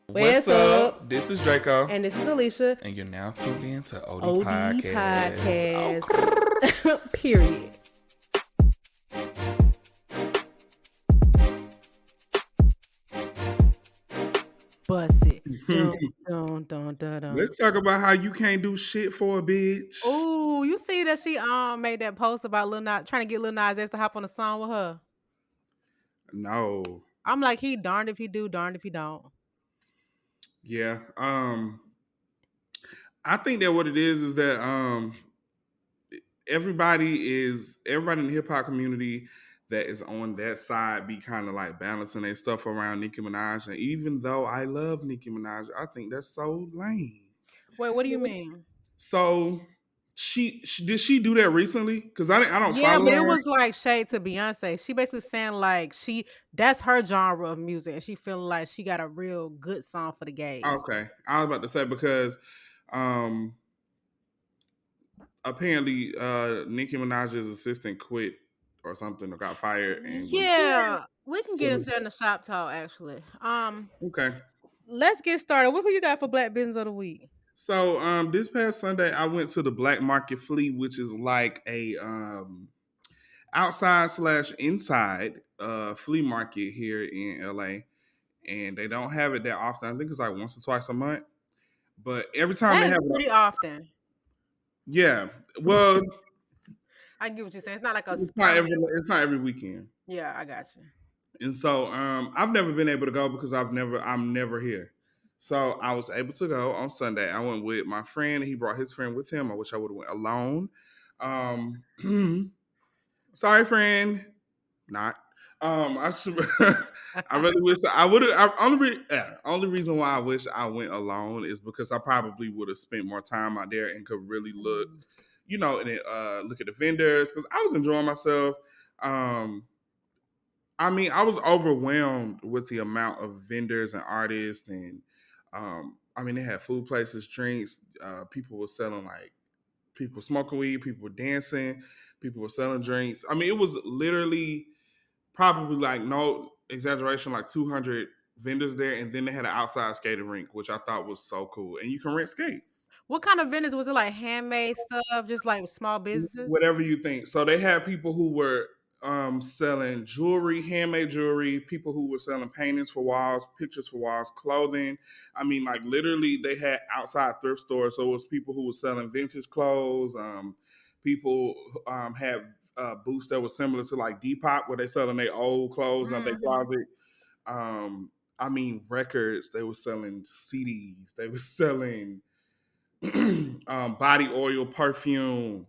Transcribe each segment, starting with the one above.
What's up? This is Draco. And this is Alicia. And you're now tuned in to OD OD Podcast. Podcast. Period. Bust it. Dun, dun, dun, dun. Let's talk about how you can't do shit for a bitch. Oh, you see that she made that post about Lil Nas trying to get Lil Nas X to hop on a song with her? No. I'm like, he darned if he do, darned if he don't. Yeah. I think that what it is that everybody in the hip hop community that is on that side be kind of like balancing their stuff around Nicki Minaj. And even though I love Nicki Minaj, I think that's so lame. Wait, what do you mean? So she did she do that recently? Because I don't Yeah, follow but her. it was like shade to Beyonce. She basically saying like that's her genre of music, and she feeling like she got a real good song for the gays. Okay, I was about to say because apparently Nicki Minaj's assistant quit or something or got fired. And Yeah, we can get into that in the shop talk actually. Okay. Let's get started. What who you got for Black Business of the Week? So this past Sunday I went to the Black Market Flea, which is like a outside / inside flea market here in LA. And they don't have it that often. I think it's like once or twice a month. But every time That they is have pretty often. Yeah. Well, I get what you're saying. It's not like a it's not every weekend. Yeah, I got you. And so I've never been able to go because I'm never here. So I was able to go on Sunday. I went with my friend. He brought his friend with him. I wish I would have went alone. Sorry, friend. Not. I really wish I would have. Only reason why I wish I went alone is because I probably would have spent more time out there and could really look, and look at the vendors because I was enjoying myself. I mean, I was overwhelmed with the amount of vendors and artists, and I mean, they had food places, drinks. People were selling people smoking weed, people were dancing, people were selling drinks. I mean, it was literally probably like no exaggeration, like 200 vendors there, and then they had an outside skating rink, which I thought was so cool, and you can rent skates. What kind of vendors was it? Like handmade stuff, just like small businesses? Whatever you think. So they had people who were selling jewelry, handmade jewelry, people who were selling paintings for walls, pictures for walls, clothing. I mean, like literally they had outside thrift stores. So it was people who were selling vintage clothes. People had booths that were similar to like Depop where they selling their old clothes on their closet. I mean, records. They were selling CDs. They were selling body oil, perfume.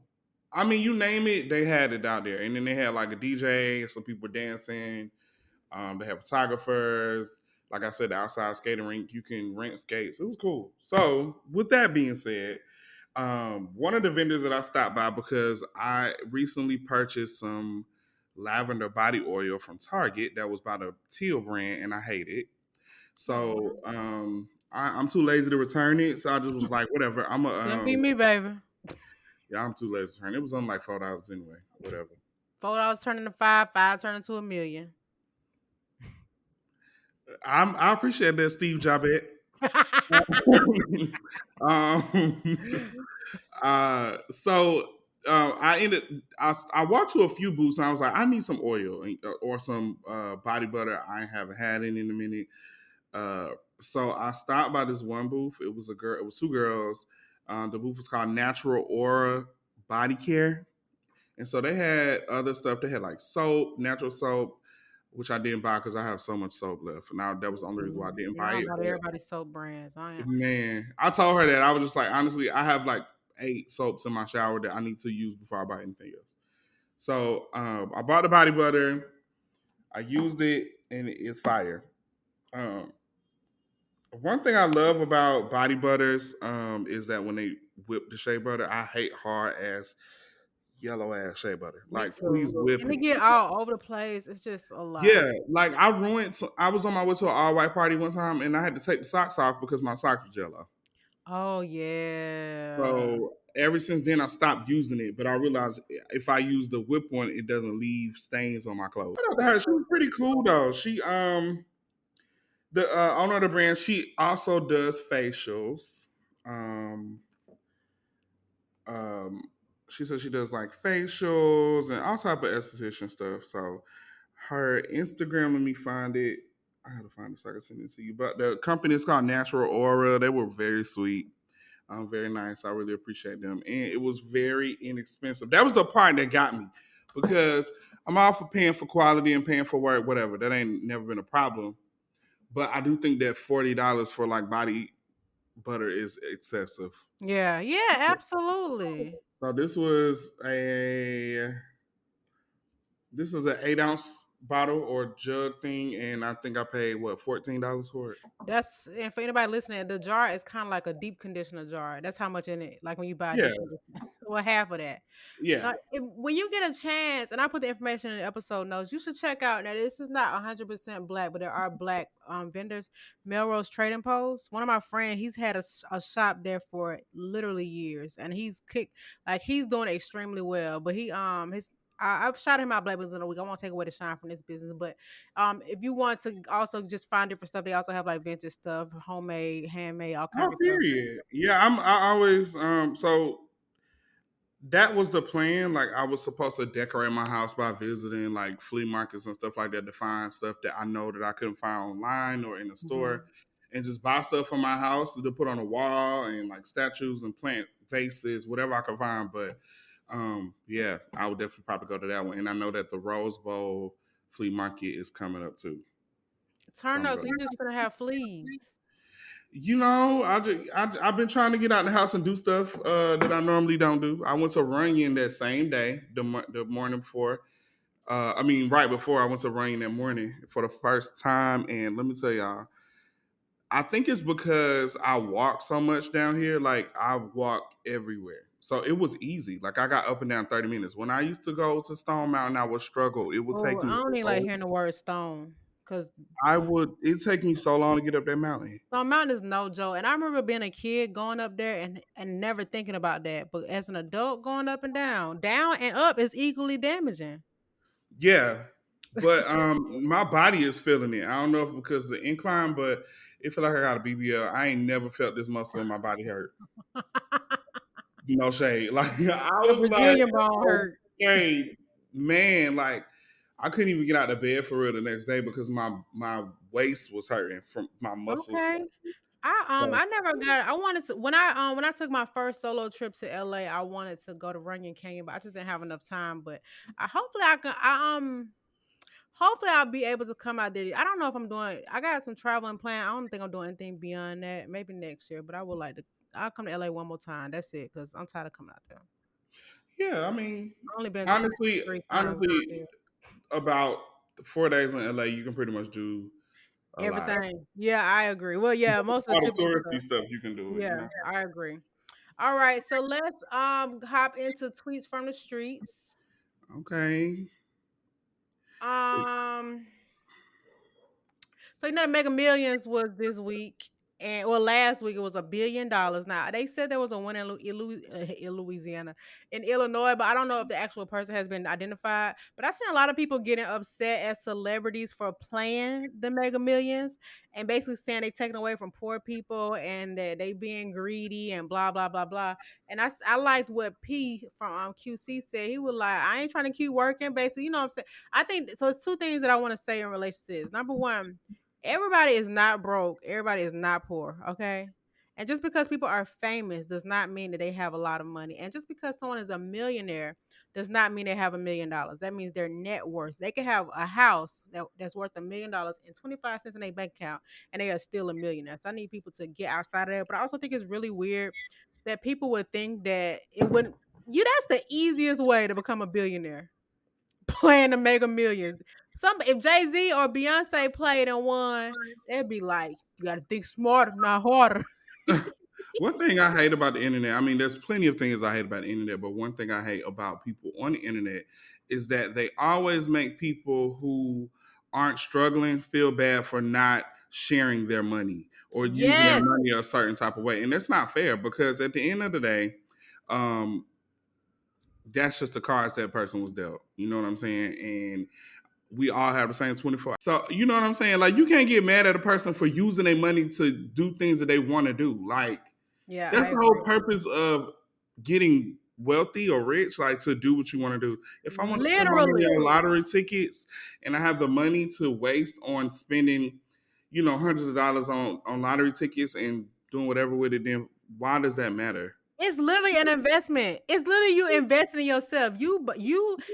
I mean, you name it, they had it out there. And then they had like a DJ, some people dancing. They have photographers. Like I said, the outside skating rink, you can rent skates. It was cool. So, with that being said, one of the vendors that I stopped by because I recently purchased some lavender body oil from Target that was by the Teal brand, and I hate it. So I'm too lazy to return it. So I just was like, whatever. Don't be me, baby. Yeah, I'm too lazy to return it. It was on like $4 anyway. Whatever. $4 turning to five turning to $1 million. I appreciate that, Steve Jobs. So I walked to a few booths and I was like, I need some oil or some body butter. I haven't had any in a minute. So I stopped by this one booth. It was two girls. The booth was called Natural Aura Body Care. And so they had other stuff. They had like soap, natural soap, which I didn't buy because I have so much soap left. Now that was the only reason why I didn't buy it. Everybody's soap brands. Man, I told her that I was just like, honestly, I have like 8 soaps in my shower that I need to use before I buy anything else. So I bought the body butter. I used it, and it's fire. One thing I love about body butters is that when they whip the shea butter, I hate hard ass, yellow ass shea butter. Like, please whip And they it. get all over the place. It's just a lot. Yeah, like I was on my way to an all white party one time, and I had to take the socks off because my socks were jello. Oh yeah. So ever since then, I stopped using it. But I realized if I use the whip one, it doesn't leave stains on my clothes. Shout out to her. She was pretty cool though. She The owner of the brand, she also does facials. Um, um, she says she does like facials and all type of esthetician stuff. So her Instagram, let me find it. I had to find it so I can send it to you. But the company is called Natural Aura. They were very sweet, very nice. I really appreciate them, and it was very inexpensive. That was the part that got me because I'm all for paying for quality and paying for work, whatever. That ain't never been a problem. But I do think that $40 for like body butter is excessive. Yeah, yeah, absolutely. So this was an 8 ounce bottle or jug thing, and I think I paid what $14 for it. That's and for anybody listening, the jar is kind of like a deep conditioner jar. That's how much in it. Like when you buy a Yeah, deep conditioner, well, half of that. yeah. Now, when you get a chance, and I put the information in the episode notes, you should check out. Now, this is not 100% black, but there are black vendors. Melrose Trading Post. One of my friends, he's had a shop there for literally years, and he's doing extremely well. But I've shot him out Black Business in a week. I won't take away the shine from this business, but if you want to also just find different stuff, they also have like vintage stuff, homemade, handmade, all kinds Oh, of stuff. period. Yeah, I always so that was the plan. Like I was supposed to decorate my house by visiting like flea markets and stuff like that to find stuff that I know that I couldn't find online or in the store, Mhm. and just buy stuff for my house to put on the wall and like statues and plant vases, whatever I could find. But yeah, I would definitely probably go to that one. And I know that the Rose Bowl flea market is coming up too, so Turn I'm up, gonna so go. you just gonna have fleas. I've been trying to get out the house and do stuff that I normally don't do. I went to Runyon that same day, the morning before. Right before I went to Runyon that morning for the first time, and let me tell y'all, I think it's because I walk so much down here. Like I walk everywhere, so it was easy. Like I got up and down 30 minutes. When I used to go to Stone Mountain, I would struggle. It would Oh, take I me don't even like so. hearing the word stone because It take me so long to get up that mountain. Stone Mountain is no joke. And I remember being a kid going up there and never thinking about that. But as an adult going up and down and up is equally damaging. Yeah, but my body is feeling it. I don't know if because of the incline, but it feel like I got a BBL. I ain't never felt this muscle in my body hurt. No shade. Like I Your was like, Brazilian bone hurt. okay, man, like I couldn't even get out of bed for real the next day because my waist was hurting from my muscles. Okay. I never got I wanted to when I took my first solo trip to LA, I wanted to go to Runyon Canyon, but I just didn't have enough time. But hopefully I'll be able to come out there. I don't know if I got some traveling planned. I don't think I'm doing anything beyond that. Maybe next year, but I would like to I'll come to LA one more time. That's it, because I'm tired of coming out there. Yeah, I mean, I only been honestly, 3 times out honestly, there. about 4 days in LA, you can pretty much do a lot. Everything. Yeah, I agree. Well, yeah, most of All the the typical touristy stuff. stuff you can do it. Yeah, I agree. All right, so let's hop into tweets from the streets. Okay. Um So the Mega Millions was this week, and well, last week it was $1 billion. Now they said there was a winner in Louisiana, in Illinois, but I don't know if the actual person has been identified. But I seen a lot of people getting upset as celebrities for playing the Mega Millions and basically saying they taking away from poor people and that they being greedy and blah blah blah blah. And I liked what P from QC said. He was like, I ain't trying to keep working, basically. You know what I'm saying? I think so. It's two things that I want to say in relation to this. Number one, everybody is not broke. Everybody is not poor. Okay. And just because people are famous does not mean that they have a lot of money. And just because someone is a millionaire does not mean they have $1 million. That means their net worth. They can have a house that's worth $1 million and 25 cents in their bank account, and they are still a millionaire. So I need people to get outside of that. But I also think it's really weird that people would think that it wouldn't. That's the easiest way to become a billionaire, playing the Mega Millions. If Jay Z or Beyonce played and won, they'd be like, "You got to think smarter, not harder." One thing I hate about the internet, I mean, there's plenty of things I hate about the internet, but one thing I hate about people on the internet is that they always make people who aren't struggling feel bad for not sharing their money or using their Yes, money a certain type of way. And that's not fair because at the end of the day, um, that's just the cards that person was dealt. You know what I'm saying? And we all have the same 24. So you know what I'm saying? Like you can't get mad at a person for using their money to do things that they want to do. Like Yeah, that's I the whole agree. purpose of getting wealthy or rich, like to do what you want to do. If I want to spend my money Literally. on lottery tickets and I have the money to waste on spending, hundreds of dollars on lottery tickets and doing whatever with it, then why does that matter? It's literally an investment. It's literally you investing in yourself. You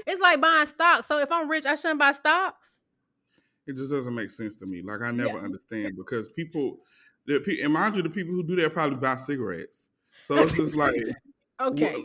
it's like buying stocks. So if I'm rich, I shouldn't buy stocks. It just doesn't make sense to me. Like I Yeah. never understand because and mind you, the people who do that probably buy cigarettes. So it's just like, Okay.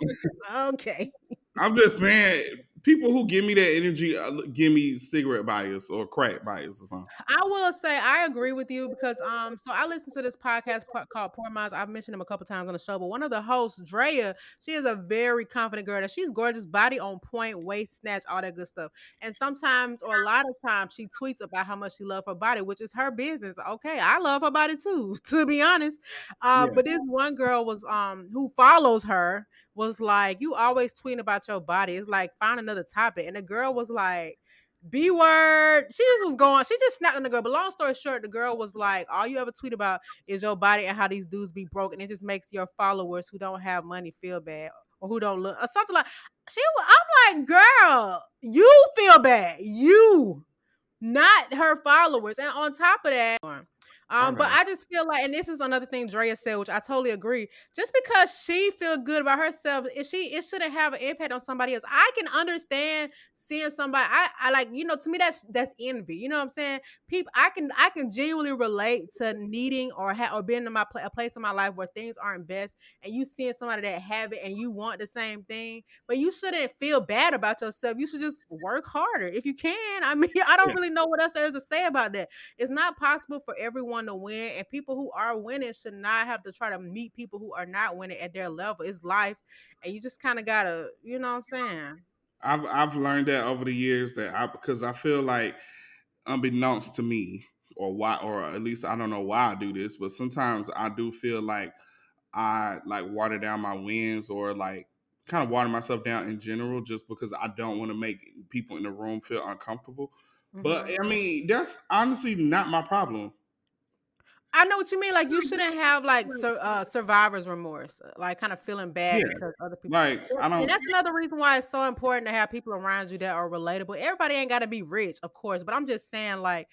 Okay. I'm just saying, people who give me that energy give me cigarette bias or crack bias or something. I will say I agree with you because so I listened to this podcast called Poor Minds. I've mentioned him a couple times on the show, but one of the hosts, Drea, she is a very confident girl. That she's gorgeous, body on point, waist snatch, all that good stuff. And sometimes, or a lot of times, she tweets about how much she loves her body, which is her business. Okay, I love her body too, to be honest. Yeah, But this one girl was who follows her was like, "You always tweeting about your body. It's like find another topic." And the girl was like, B word. She just was going. She just snapped on the girl. But long story short, the girl was like, "All you ever tweet about is your body and how these dudes be broke, and it just makes your followers who don't have money feel bad or who don't look or something like." I'm like, "Girl, you feel bad. You." Not her followers. And on top of that, but okay. I just feel like, and this is another thing Drea said, which I totally agree. Just because she feel good about herself, it shouldn't have an impact on somebody else. I can understand seeing somebody. I like, to me that's envy. You know what I'm saying? People, I can genuinely relate to needing or being in a place in my life where things aren't best, and you seeing somebody that have it and you want the same thing, but you shouldn't feel bad about yourself. You should just work harder if you can. I mean, I don't Yeah. really know what else there is to say about that. It's not possible for everyone to win, and people who are winning should not have to try to meet people who are not winning at their level. It's life, and you just kind of gotta, you know what I'm saying? I've learned that over the years because I feel like unbeknownst to me or why or at least I don't know why I do this, but sometimes I do feel like I like water down my wins or like kind of water myself down in general just because I don't want to make people in the room feel uncomfortable. But Hmm. I mean, that's honestly not my problem. I know what you mean. Like you shouldn't have like survivor's remorse, like kind of feeling bad Yeah. because other people. Like I And don't that's another reason why it's so important to have people around you that are relatable. Everybody ain't got to be rich, of course, but I'm just saying, like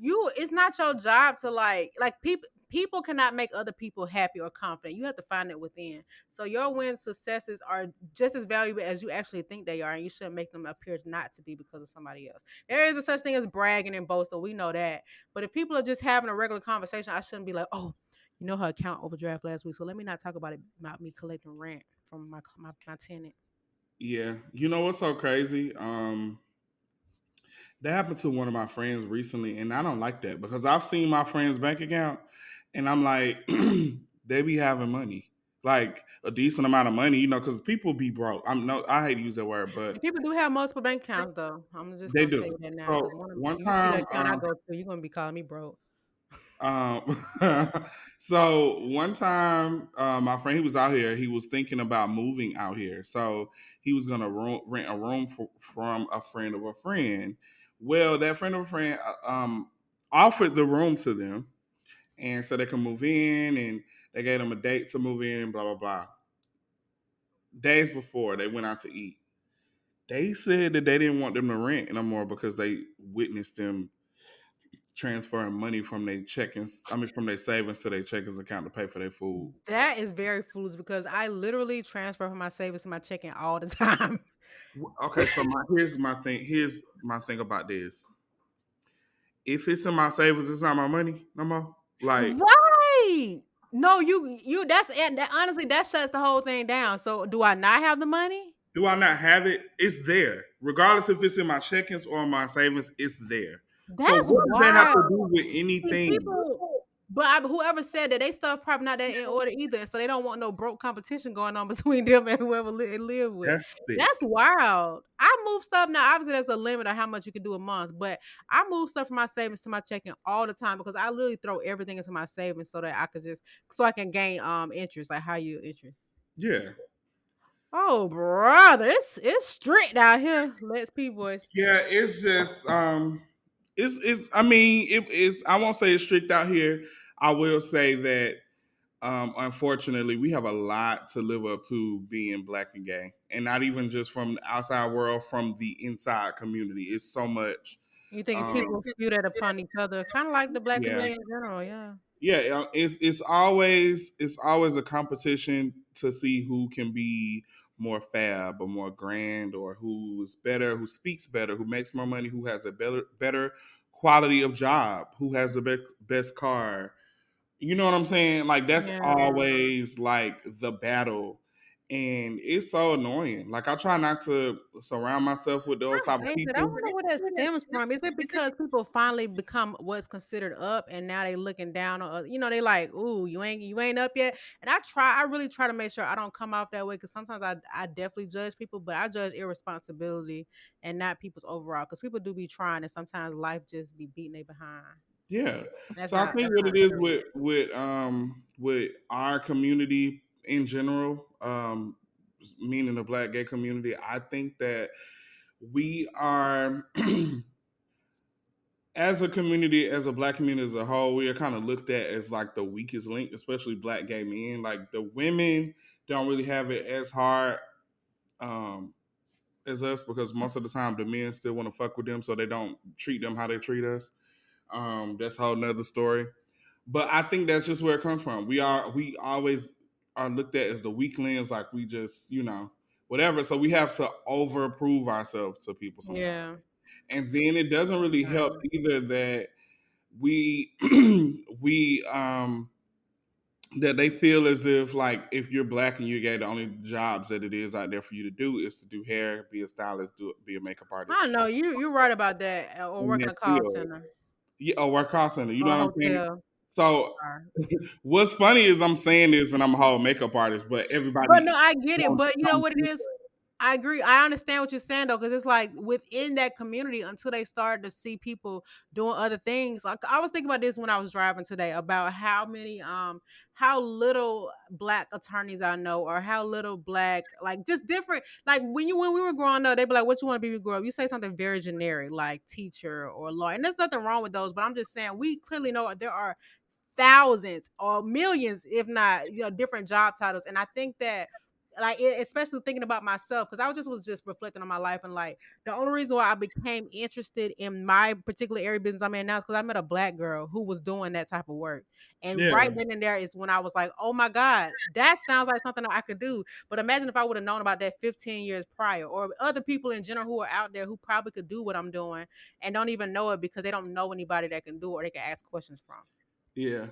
it's not your job to like people cannot make other people happy or confident. You have to find it within. So your wins, successes are just as valuable as you actually think they are, and you shouldn't make them appear not to be because of somebody else. There is a such thing as bragging and boasting. We know that, but if people are just having a regular conversation, I shouldn't be like, "Oh, her account overdraft last week, so let me not talk about it about me collecting rent from my tenant." yeah. You know what's so crazy? That happened to one of my friends recently, and I don't like that because I've seen my friend's bank account, and I'm like, they be having money, like a decent amount of money, because people be broke. I hate to use that word, And but people do have multiple bank accounts, though. I'm just they gonna tell do. you that now, So because one of one you see the time, account I go to, you're gonna be calling me broke. um, so one time, my friend he was out here. He was thinking about moving out here, so he was gonna rent a room from a friend of a friend. Well, that friend of a friend offered the room to them and so they can move in and they gave them a date to move in and blah blah blah. Days before they went out to eat, they said that they didn't want them to rent no more because they witnessed them transferring money from their checkings, I mean from their savings to their checkings account to pay for their food. That is very foolish because I literally transfer from my savings to my checking all the time. Okay, so here's my thing about this. If it's in my savings, it's not my money no more. Like, Right. No, you that's and that honestly that shuts the whole thing down. So do I not have the money? do I not have it? It's there. Regardless if it's in my checkings or my savings, it's there. So That's what does that have to wild. do with See, anything? people, but whoever said that they stuff probably not that in order either, so they don't want no broke competition going on between them and whoever they live with. That's sick. That's wild. I move stuff now. Obviously, there's a limit of how much you can do a month, but I move stuff from my savings to my checking all the time because I literally throw everything into my savings so that I could so I can gain interest, like high yield interest. Yeah. Oh, brother, it's strict out here. Let's P voice. Yeah, it's just it's I mean it's I won't say it's strict out here. I will say that unfortunately we have a lot to live up to being black and gay, and not even just from the outside world, from the inside community. It's so much. You think Um, people spew that upon each other, kind of like the black yeah, community in general, yeah. yeah. It's always a competition to see who can be more fab or more grand, or who's better, who speaks better, who makes more money, who has a better quality of job, who has the best car. You know what I'm saying? Like that's Yeah. always like the battle. And it's so annoying. Like I try not to surround myself with those I type of hate that. I people. wonder where that stems from. Is it because people finally become what's considered up, and now they looking down on they like, ooh, you ain't up yet. And I really try to make sure I don't come off that way, because sometimes I definitely judge people, but I judge irresponsibility and not people's overall, because people do be trying, and sometimes life just be beating they behind. Yeah. That's So I not think that's what not it is great. with our community in general, meaning the black gay community, I think that we are as a community, as a black community as a whole, we are kind of looked at as like the weakest link, especially black gay men. Like the women don't really have it as hard um, as us, because most of the time the men still want to fuck with them, so they don't treat them how they treat us. That's a whole nother story. But I think that's just where it comes from. We always are looked at as the weaklings, like we just whatever. So we have to over prove ourselves to people sometimes, Yeah. and then it doesn't really help Yeah. either that we we that they feel as if like if you're black and you're gay, the only jobs that it is out there for you to do is to do hair, be a stylist, be a makeup artist I don't know. You're right about that. Or in work in their a call field. center Yeah, or work call center. You know or a what I'm saying? hotel. So Sorry. what's funny is I'm saying this and I'm a whole makeup artist, but But no, everybody I get it. don't, But you know don't what it do is? that. I agree. I understand what you're saying though, because it's like within that community, until they start to see people doing other things. Like I was thinking about this when I was driving today, about how little black attorneys I know, or how little black, like just different. Like when we were growing up, they'd be like, "What you want to be when you grow up?" You say something very generic like teacher or lawyer, and there's nothing wrong with those. But I'm just saying we clearly know there are thousands or millions, if not different job titles, and I think that especially thinking about myself, because I was just reflecting on my life, and like the only reason why I became interested in my particular area of business I'm in now is because I met a black girl who was doing that type of work, and right Yeah, then and there is when I was like, oh my god, that sounds like something that I could do. But imagine if I would have known about that 15 years prior, or other people in general who are out there who probably could do what I'm doing and don't even know it because they don't know anybody that can do it or they can ask questions from. yeah.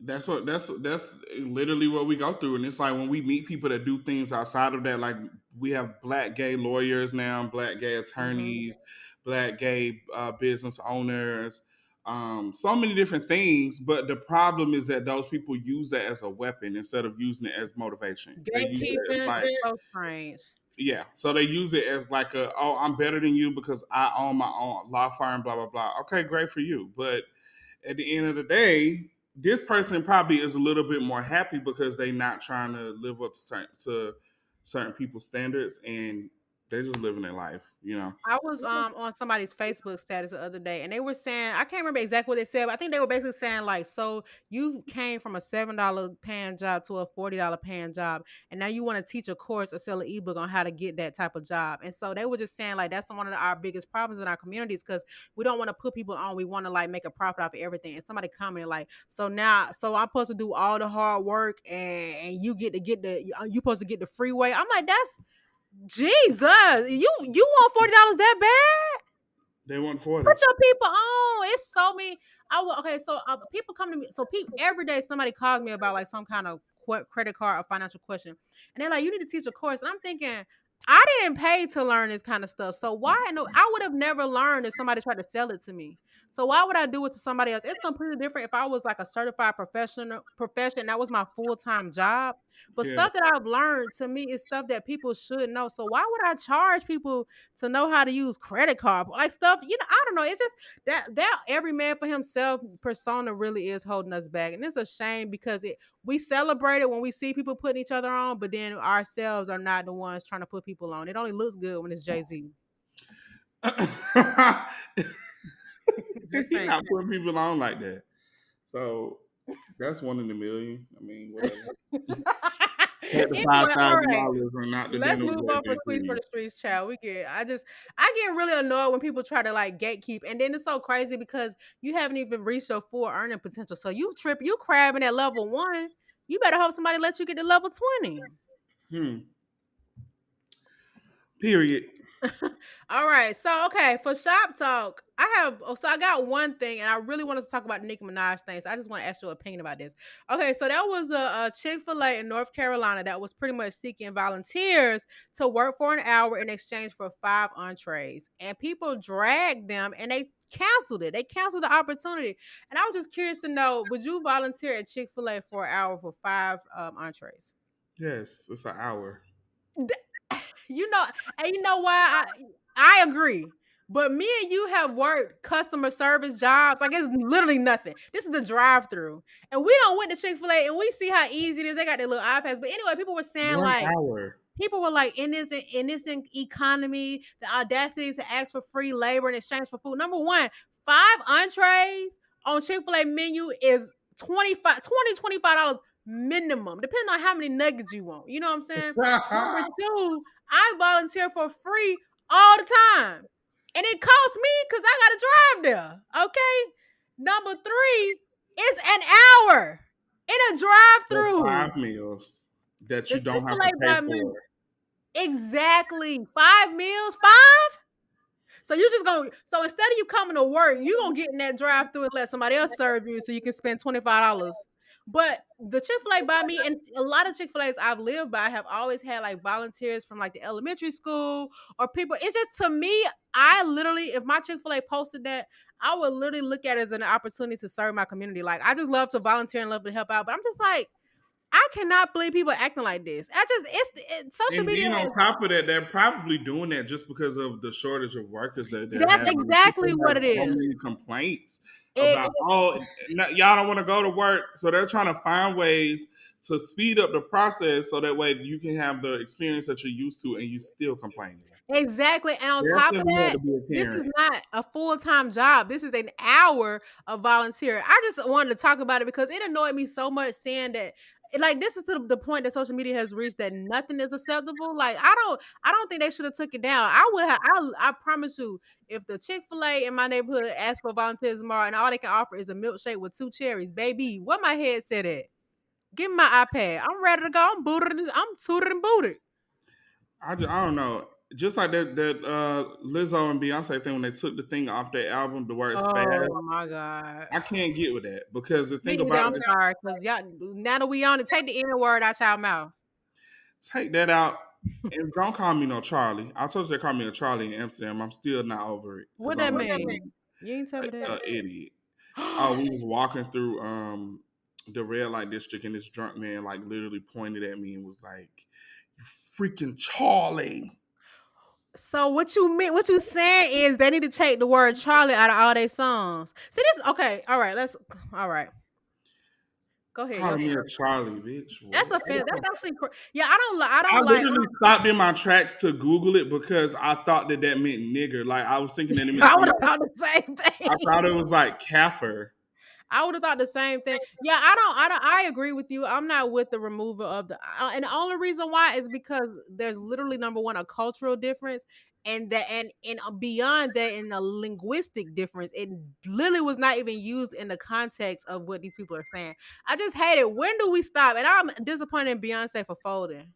That's literally what we go through, and it's like when we meet people that do things outside of that, like we have black gay lawyers now, black gay Hmm. attorneys, black gay business owners, so many different things. But the problem is that those people use that as a weapon instead of using it as motivation. They use it as Gatekeeping like is so strange. yeah, so they use it as like oh, I'm better than you because I own my own law firm, blah blah blah. Okay, great for you, but at the end of the day, this person probably is a little bit more happy because they not trying to live up to certain people's standards, and they're just living their life, you know. I was on somebody's Facebook status the other day, and they were saying, I can't remember exactly what they said, but I think they were basically saying like, so you came from a $7 paying job to a $40 paying job, and now you want to teach a course or sell an ebook on how to get that type of job. And so they were just saying like that's one of our biggest problems in our communities, because we don't want to put people on. We want to like make a profit off of everything. And somebody commented like, so I'm supposed to do all the hard work, and you get the you supposed to get the freeway. I'm like, that's Jesus, you want $40 that bad? They want 40. Put your people on. It's so many. Okay. So people come to me. So people every day somebody calls me about like some kind of credit card or financial question, and they're like, "You need to teach a course." And I'm thinking, I didn't pay to learn this kind of stuff. So why? No, I would have never learned if somebody tried to sell it to me. So why would I do it to somebody else? It's completely different if I was like a certified profession, that was my full-time job. But Yeah. stuff that I've learned to me is stuff that people should know. So why would I charge people to know how to use credit card? Like stuff, I don't know. It's just that every man for himself persona really is holding us back. And it's a shame because we celebrate it when we see people putting each other on, but then ourselves are not the ones trying to put people on. It only looks good when it's Jay-Z. Just He saying. not putting people on like that. So that's one in a million. I mean, whatever. Take the five Anyway, all thousand right. dollars and not the Let's dinner with move on Jay for Z, tweets for please. the streets, child. I get really annoyed when people try to like gatekeep, and then it's so crazy because you haven't even reached your full earning potential. So you crabbing at level 1. You better hope somebody let you get to level 20. Hmm. Period. All right. So okay, for shop talk, I got one thing, and I really wanted to talk about the Nicki Minaj thing. So I just want to ask your opinion about this. Okay, so that was a Chick-fil-A in North Carolina that was pretty much seeking volunteers to work for an hour in exchange for 5 entrees. And people dragged them and they canceled it. They canceled the opportunity. And I was just curious to know, would you volunteer at Chick-fil-A for an hour for 5 entrees? Yes, it's an hour. You know, and you know why I agree. But me and you have worked customer service jobs. Like it's literally nothing. This is the drive-through. And we don't went to Chick-fil-A and we see how easy it is. They got their little iPads. But anyway, people were saying One like hour. in this economy, the audacity to ask for free labor in exchange for food. Number one, 5 entrees on Chick-fil-A menu is 25 dollars minimum, depending on how many nuggets you want. You know what I'm saying? Number two, I volunteer for free all the time. And it costs me because I gotta drive there. Okay. Number three, it's an hour in a For drive-through. 5 meals that The you don't have Chick-fil-A to pay by for. me. Exactly. 5 meals, five. So instead of you coming to work, you gonna get in that drive through and let somebody else serve you so you can spend $25. But the Chick-fil-A by me and a lot of Chick-fil-A's I've lived by have always had like volunteers from like the elementary school or people. It's just to me, I literally, if my Chick-fil-A posted that, I would literally look at it as an opportunity to serve my community. Like I just love to volunteer and love to help out. But I'm just like, I cannot believe people acting like this. Social And media then on has. top of that, they're probably doing that just because of the shortage of workers that they're That's having. People exactly have what it so is. many complaints It, about, y'all don't want to go to work. So they're trying to find ways to speed up the process so that way you can have the experience that you're used to and you still complaining. Exactly. And on top of Definitely had that, to be a this is parent. not a full-time job. This is an hour of volunteer. I just wanted to talk about it because it annoyed me so much saying that like this is to the point that social media has reached that nothing is acceptable. Like I don't think they should have took it down. I promise you, if the Chick-fil-A in my neighborhood asks for volunteers tomorrow and all they can offer is a milkshake with 2 cherries, baby, what my head said at? Give me my iPad. I'm ready to go. I'm tutored and booted. I don't know. Just like that Lizzo and Beyonce thing when they took the thing off their album, the word Spaz. Oh my god. I can't get with that because the Me thing either. about I'm it, sorry, cause y'all now that we on it, take the N word out y'all mouth. take that out and don't call me no Charlie. I told you they called me a Charlie in Amsterdam. I'm still not over it because What I'm that like mean? You ain't tell me an that. idiot. Oh, we was walking through the red light district and this drunk man like literally pointed at me and was like, "You freaking Charlie." So what you mean? What you saying is they need to take the word Charlie out of all their songs. See this? Okay, all right. All right. Go ahead. Your Calling me a story. Charlie, bitch. That's What? offensive. That's actually yeah. I I don't like. literally stopped in my tracks to Google it because I thought that meant nigger. Like I was thinking that it meant I would something. have thought the same I thing. thought it was like Kafir. I would have thought the same thing. Yeah, I agree with you. I'm not with the removal of and the only reason why is because there's literally number one a cultural difference, and beyond that, in a linguistic difference, it literally was not even used in the context of what these people are saying. I just hate it. When do we stop? And I'm disappointed in Beyonce for folding.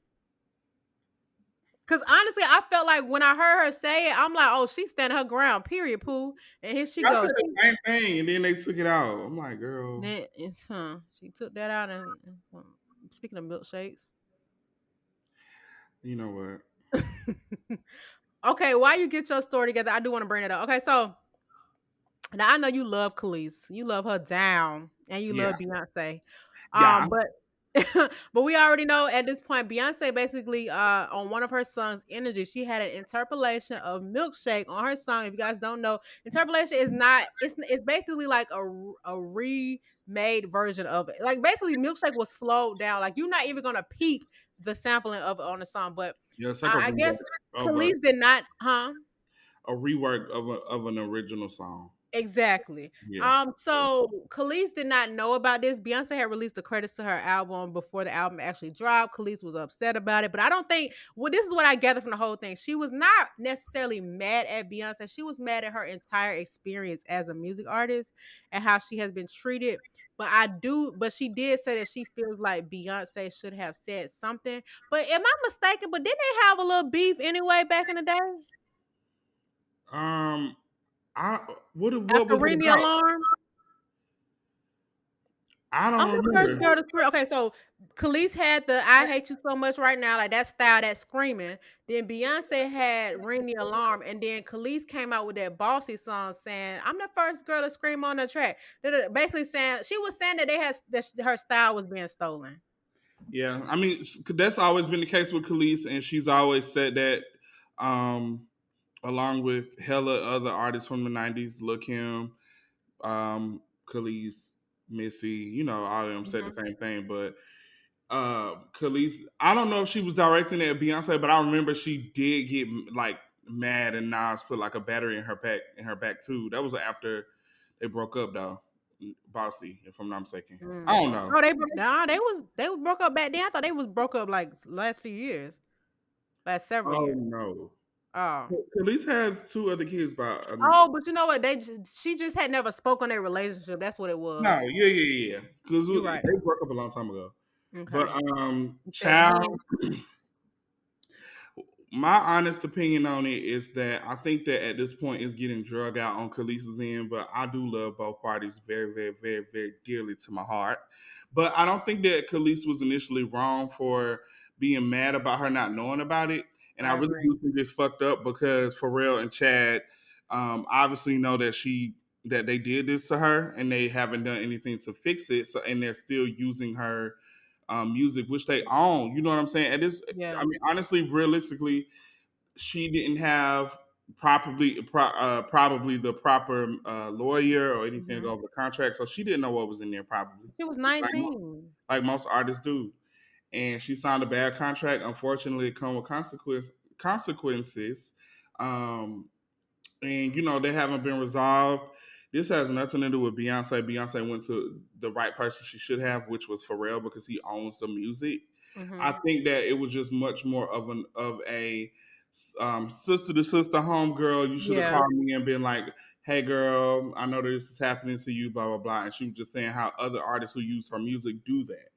Cause honestly, I felt like when I heard her say it, I'm like, oh, she's standing her ground. Period, Pooh. And here she I goes. said the same thing, and then they took it out. I'm like, girl, Then it's She took that out speaking of milkshakes. you know what? Okay, while you get your story together, I do want to bring it up. Okay, so Now I know you love Kelis. You love her down, and you Yeah, love Beyonce. yeah, But but we already know at this point, Beyonce basically on one of her songs, Energy, she had an interpolation of Milkshake on her song. If you guys don't know, interpolation is not it's basically like a remade version of it. Like basically Milkshake was slowed down. Like you're not even gonna peep the sampling of it on the song. But yeah. It's like a I rework guess of Kelis did not, huh? a rework of an original song. Exactly. Yeah. So Khalees did not know about this. Beyonce had released the credits to her album before the album actually dropped. Khalees was upset about it, but I don't think. Well, this is what I gathered from the whole thing. She was not necessarily mad at Beyonce. She was mad at her entire experience as a music artist and how she has been treated. But she did say that she feels like Beyonce should have said something. But am I mistaken? But didn't they have a little beef anyway back in the day Um, I what after was it Ring the about? Alarm? I I'm don't the first remember. girl to scream. Okay, so Khalees had the "I Hate You So Much" right now, like that style, that screaming. Then Beyonce had "Ring the Alarm," and then Khalees came out with that "Bossy" song, saying, "I'm the first girl to scream on the track." Basically saying she was saying that her style was being stolen. Yeah, I mean that's always been the case with Khalees, and she's always said that, um, along with hella other artists from the '90s, Lil Kim, Khalees, Missy, all of them said the Hmm. same thing. But Khalees, I don't know if she was directing at Beyonce, but I remember she did get like mad, and Nas put like a battery in her back too. That was after they broke up though. Bossy, if I'm not mistaken. I Mm. don't know. Oh, they was broke up back then. I thought they was broke up like last few years, last several Oh years. no. Oh. Khalees has two other kids by Oh, but you know what? She just had never spoke on their relationship. That's what it no, was. yeah. Because You're right. they broke up a long time ago. But Okay. You said child, he. my honest opinion on it is that I think that at this point it's getting drug out on Khalees's end, but I do love both parties very, very, very, very dearly to my heart. But I don't think that Khalees was initially wrong for being mad about her not knowing about it. And I I really agree. do think it's fucked up because Pharrell and Chad obviously know that they did this to her and they haven't done anything to fix it. So and they're still using her music, which they own. You know what I'm saying? And this, I Yeah. mean, honestly, realistically, she didn't have probably the proper lawyer or anything to Hmm. go over the contract, so she didn't know what was in there. Probably She was like, 19. like most artists do, and she signed a bad contract. Unfortunately, it come with consequences. Um, and they haven't been resolved. This has nothing to do with Beyonce. Beyonce went to the right person she should have, which was Pharrell, because he owns the music. I Hmm. think that it was just much more of a sister to sister homegirl. You should have Yeah. called me and been like, "Hey, girl, I know that this is happening to you." Blah blah blah. And she was just saying how other artists who use her music do that.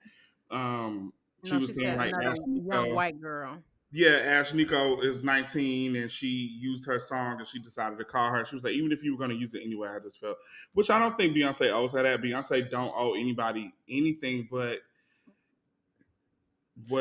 She No, was she saying said like another Ash young Nico. white girl. Yeah, Ash Nico is 19 and she used her song and she decided to call her. She was like, even if you were going to use it anyway, I just felt, which I don't think Beyonce owes her that. Beyonce don't owe anybody anything but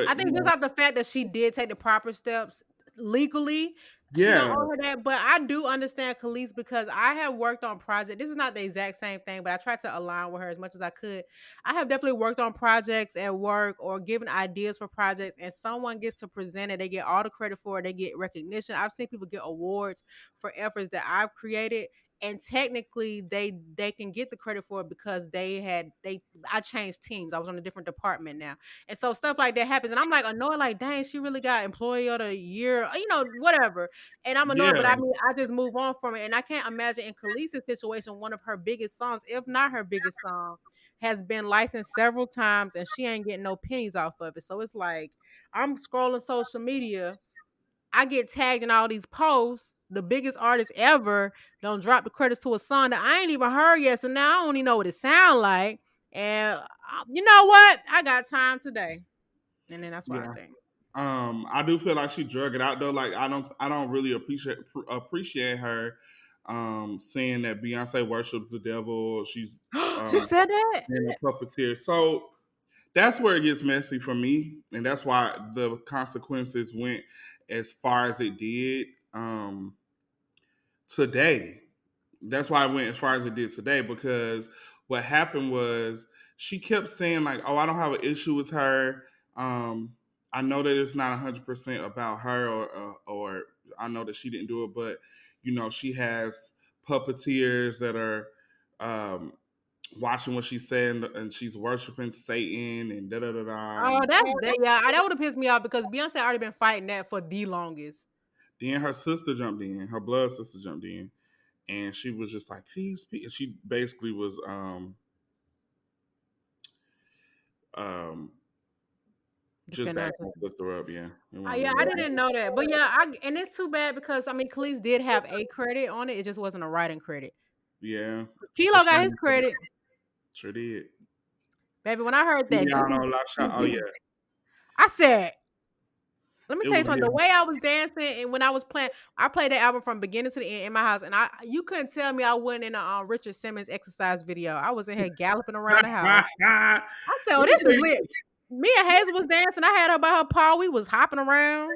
I what, think just off the fact that she did take the proper steps legally, she don't yeah, owe her that. But I do understand Khalees because I have worked on projects. This is not the exact same thing, but I tried to align with her as much as I could. I have definitely worked on projects at work or given ideas for projects, and someone gets to present it. They get all the credit for it. They get recognition. I've seen people get awards for efforts that I've created. And technically, they can get the credit for it because I changed teams. I was on a different department now, and so stuff like that happens. And I'm like annoyed, like, dang, she really got employee of the year, whatever. And I'm annoyed, yeah, but I mean, I just move on from it. And I can't imagine in Khaleesi's situation, one of her biggest songs, if not her biggest song, has been licensed several times and she ain't getting no pennies off of it. So it's like I'm scrolling social media. I get tagged in all these posts. The biggest artist ever don't drop the credits to a song that I ain't even heard yet. So now I don't even know what it sound like. And you know what? I got time today. And then that's what I yeah. think. I do feel like she drug it out though. Like I don't really appreciate her saying that Beyonce worships the devil. She's She said that? being a puppeteer. So that's where it gets messy for me, and that's why the consequences went as far as it did today. That's why I went as far as it did today, because what happened was she kept saying like, "Oh, I don't have an issue with her. Um, I know that it's not 100% about her, or I know that she didn't do it, but she has puppeteers that are um, watching what she's saying, and she's worshiping Satan and da da da da." Oh, And that's that. Yeah, that would have pissed me off because Beyonce already been fighting that for the longest. then her sister jumped in, her blood sister jumped in, and she was just like, "Please, please." She basically was um just Defend her backing sister. her sister up, yeah. It wasn't Yeah, really. I didn't know that, but yeah, and it's too bad because I mean, Kelis did have a credit on it. It just wasn't a writing credit. Yeah, it's a Kilo got his shame. credit, Sure did. baby. When I heard that, Y'all know last shot. Oh yeah, I said, "Let me it tell you was a something." hit. The way I was dancing and when I was playing, I played the album from beginning to the end in my house, and you couldn't tell me I wasn't in a Richard Simmons exercise video. I was in here galloping around the house. I said, "Oh, Let me this tell is you lit." something. Me and Hazel was dancing. I had her by her paw. We was hopping around.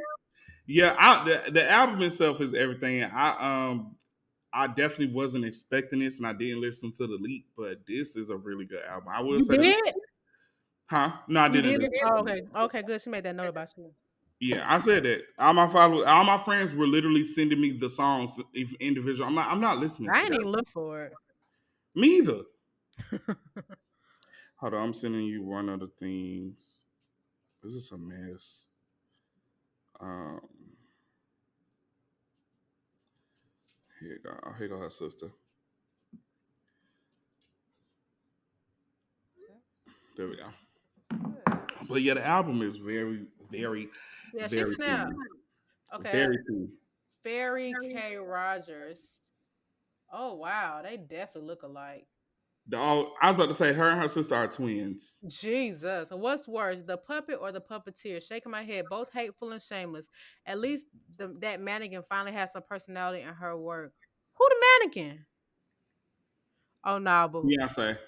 Yeah, the album itself is everything. I definitely wasn't expecting this, and I didn't listen to the leak, but this is a really good album. I will You say the leak, did? huh? No, I You didn't did? listen to Oh, the leak. okay. Okay, good. She made that note about you. Yeah, I said that. All my friends were literally sending me the songs individual. I'm not listening I to ain't that. even look for it. Me either. Hold on, I'm sending you one of the things. This is a mess. Um, here you go. Oh, here go her sister. There we go. But yeah, the album is very, very, Yeah, she very snapped. cool. Okay. Very cool. Fairy K. Rogers. Oh wow, they definitely look alike. I was about to say her and her sister are twins. Jesus. What's worse, the puppet or the puppeteer? Shaking my head. Both hateful and shameless. At least that mannequin finally has some personality in her work. Who the mannequin? Oh nah, boo. Beyonce.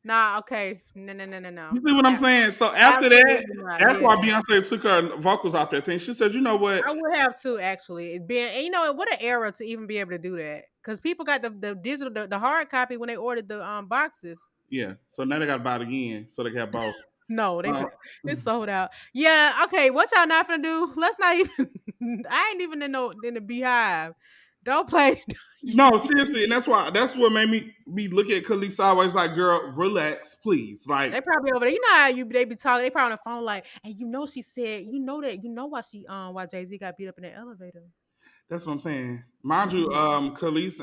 Nah, okay. No, no, no, no, You no. see what I'm saying? So after that, Absolutely not. that's why Yeah. Beyonce took her vocals off that thing. She said, "You know what? I would have to actually. It being and you know what an era to even be able to do that. Because people got the digital the hard copy when they ordered the boxes. Yeah." So now they got to buy it again, so they can have both. No, Uh, it's sold out. Yeah, okay. What y'all not gonna do? Let's not even. I ain't even in the beehive. Don't play. no, seriously, and that's what made me look at Khalees sideways like, "Girl, relax, please." Like They probably over there. You know how they be talking. They probably on the phone like, and she said, why why Jay Z got beat up in the elevator. that's what I'm saying. Mind you, Mhm. Khalees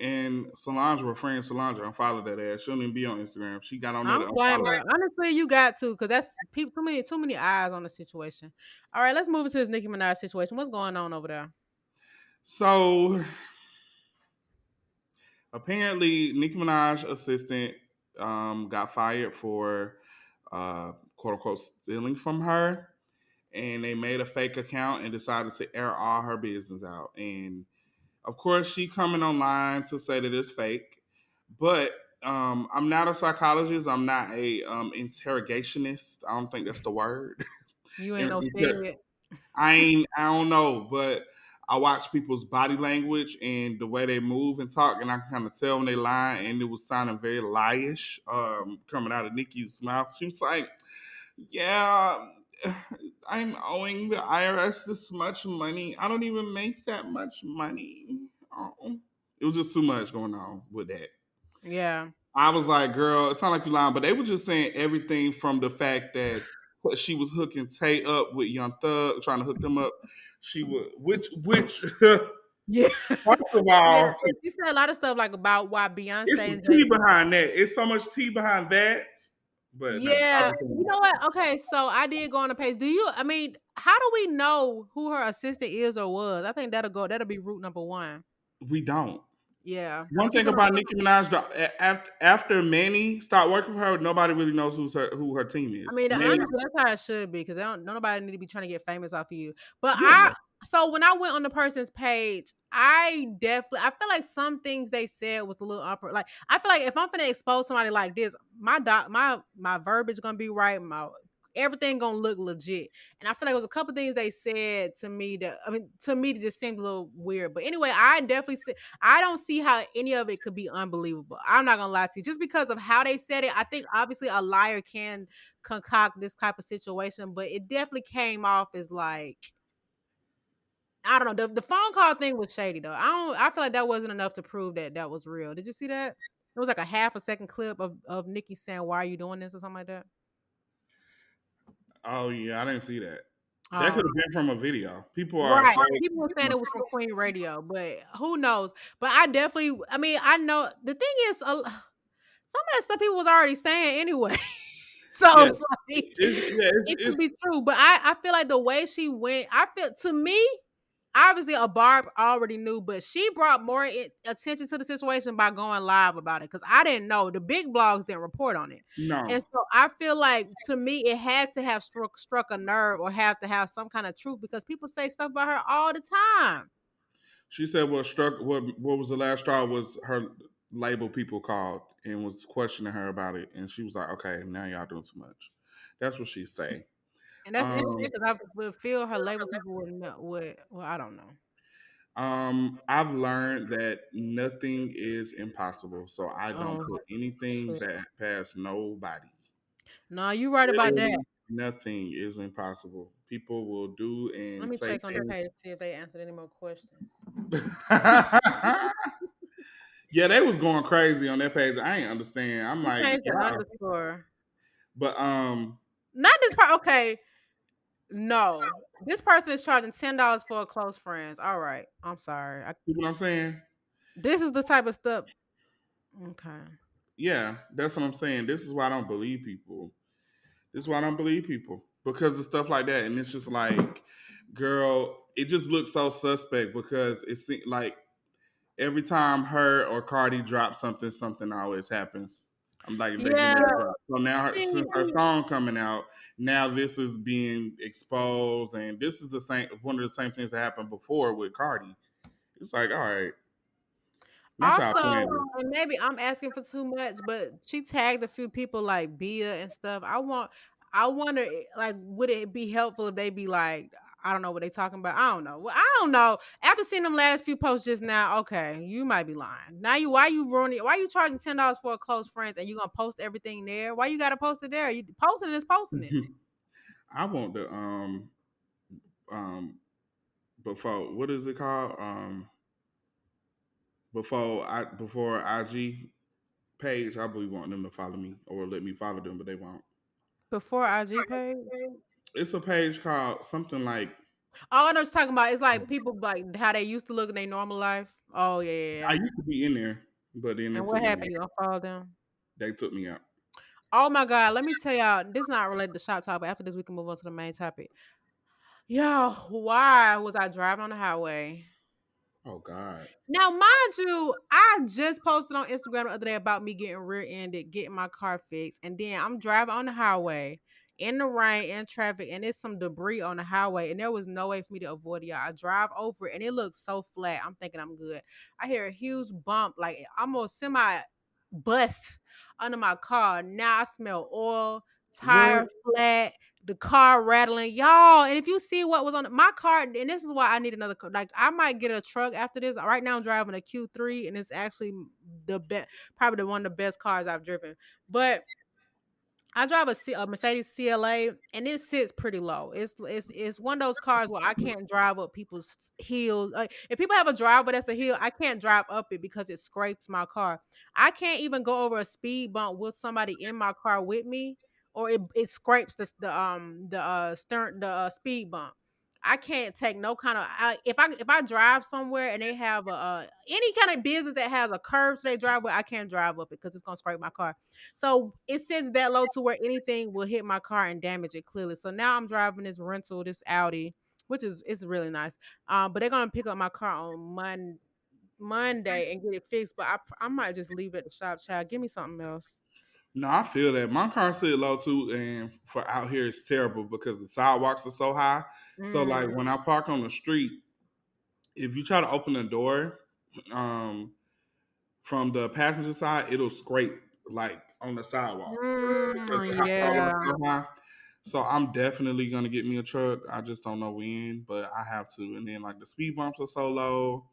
and Solange were friends. Solange unfollowed that ass. She don't even be on Instagram. She got on I there to don't blame unfollow. her. Honestly, you got to because that's people too many eyes on the situation. All right, let's move into this Nicki Minaj situation. What's going on over there? So apparently, Nicki Minaj assistant got fired for quote unquote stealing from her, and they made a fake account and decided to air all her business out. And of course, she coming online to say that it's fake, but I'm not a psychologist. I'm not a interrogationist. I don't think that's the word. You ain't no fed. I don't know, but I watch people's body language and the way they move and talk, and I can kind of tell when they lie, and it was sounding very lieish coming out of Nikki's mouth. She was like, "Yeah, I'm owing the IRS this much money. I don't even make that much money." Oh. It was just too much going on with that. Yeah. I was like, girl, it sounded like you lying, but they were just saying everything from the fact that she was hooking Tay up with Young Thug, trying to hook them up. She was, which, first Yeah. of Yeah. all, And she said a lot of stuff like about why Beyonce it's and the Jay tea behind that. It's so much tea behind that. But no, I Yeah, was you saying know what? Okay, so I did go on the page. I mean, how do we know who her assistant is or was? I think that'll be route number one. we don't. Yeah, One because thing people don't. about Nicki Minaj, after Manny stopped working for her, nobody really knows who her team I is. mean, Manny, honestly, that's how it should be because don't nobody need to be trying to get famous off of you. But yeah, so when I went on the person's page, I feel like some things they said was a little like I feel like if I'm gonna expose somebody like this, my verbiage gonna be right, my everything gonna look legit. And I feel like it was a couple things they said to me that I mean to me it just seemed a little weird. But anyway, I definitely see I don't see how any of it could be unbelievable. I'm not gonna lie to you. Just because of how they said it, I think obviously a liar can concoct this type of situation, but it definitely came off as like I don't know. The phone call thing was shady though. I feel like that wasn't enough to prove that that was real. Did you see that? It was like a half a second clip of Nikki saying, "Why are you doing this?" or something like that. Oh yeah, I didn't see that. That Oh, could have been from a video. People are right. so. People were saying it was from Queen Radio, but who knows? But I definitely, I mean, I know the thing is, some of that stuff people was already saying anyway. So Yeah, it's like yeah, it it's could be true, but I feel like the way she went, I feel to me, obviously a Barb already knew, but she brought more attention to the situation by going live about it because I didn't know the big blogs didn't report on it, no. and so I feel like to me it had to have struck a nerve or have to have some kind of truth because people say stuff about her all the time. She said what struck what was the last straw was her label people called and was questioning her about it, and she was like, "Okay, now y'all doing too much." That's what she say. And that's interesting Um, because I would feel her label people would know would well, I don't know. I've learned that nothing is impossible, so I don't Oh put anything shit. that past nobody. No, you right about that. Literally, nothing is impossible. People will do Let and me say check on the things. page, see if they answered any more questions. Yeah, they was going crazy on that page. I ain't understand. I'm Who like, changed the yeah, underscore? but Not this part. Okay, no. This person is charging $10 for a close friends. All right, I'm sorry. see what I'm saying? This is the type of stuff. Okay. Yeah, that's what I'm saying. This is why I don't believe people. This is why I don't believe people because of stuff like that, and it's just like, girl, it just looks so suspect because it seems like every time her or Cardi drops something, something always happens. I'm like, they get Yeah. ready to drop. So now, See, since her song coming out, now this is being exposed, and this is the same one of the same things that happened before with Cardi. It's like, all right, not y'all also, playing this. and maybe I'm asking for too much, but she tagged a few people like Bia and stuff. I wonder, like, would it be helpful if they be like, I don't know what they talking about. I don't know. Well, I don't know. After seeing them last few posts just now, okay, you might be lying. Now why you ruining? Why you charging $10 for a close friends and you gonna post everything there? Why you gotta post it there? You posting it is posting it. I want the um before what is it called before IG page. I believe want them to follow me or let me follow them, but they won't. Before IG page. It's a page called something like Oh, I know what you're talking about. It's like people like how they used to look in their normal life. Oh yeah, yeah, I yeah. used to be in there, but then they And took what me happened? out. You unfollowed them? They took me out. Oh my god, let me tell y'all, this is not related to shop talk, but after this we can move on to the main topic. Yo, why was I driving on the highway? Oh God. Now, mind you, I just posted on Instagram the other day about me getting rear-ended, getting my car fixed, and then I'm driving on the highway in the rain in traffic, and there's some debris on the highway, and there was no way for me to avoid it. Y'all. I drive over it, and it looks so flat. I'm thinking I'm good. I hear a huge bump, like almost semi bust under my car. Now I smell oil, What? tire flat, the car rattling, y'all. And if you see what was on my car, and this is why I need another car. Like I might get a truck after this. Right now I'm driving a Q3, and it's actually the best, probably the one of the best cars I've driven. But I drive a Mercedes CLA, and it sits pretty low. It's one of those cars where I can't drive up people's hills. Like if people have a driveway that's a hill, I can't drive up it because it scrapes my car. I can't even go over a speed bump with somebody in my car with me, or it scrapes the stern speed bump. I can't take no kind of if I drive somewhere and they have any kind of business that has a curve to their driveway, I can't drive up it because it's gonna scrape my car. So it sits that low to where anything will hit my car and damage it clearly. So now I'm driving this rental, this Audi, which is it's really nice. But they're gonna pick up my car on Monday and get it fixed. But I might just leave it at the shop. Child, give me something else. No, I feel that. My car sit low too, and for out here it's terrible because the sidewalks are so high. So like Mm. when I park on the street, if you try to open the door, um, from the passenger side, it'll scrape like on the sidewalk because the Mm, sidewalk yeah. is so high. So I'm definitely gonna get me a truck. I just don't know when, but I have to. And then like the speed bumps are so low.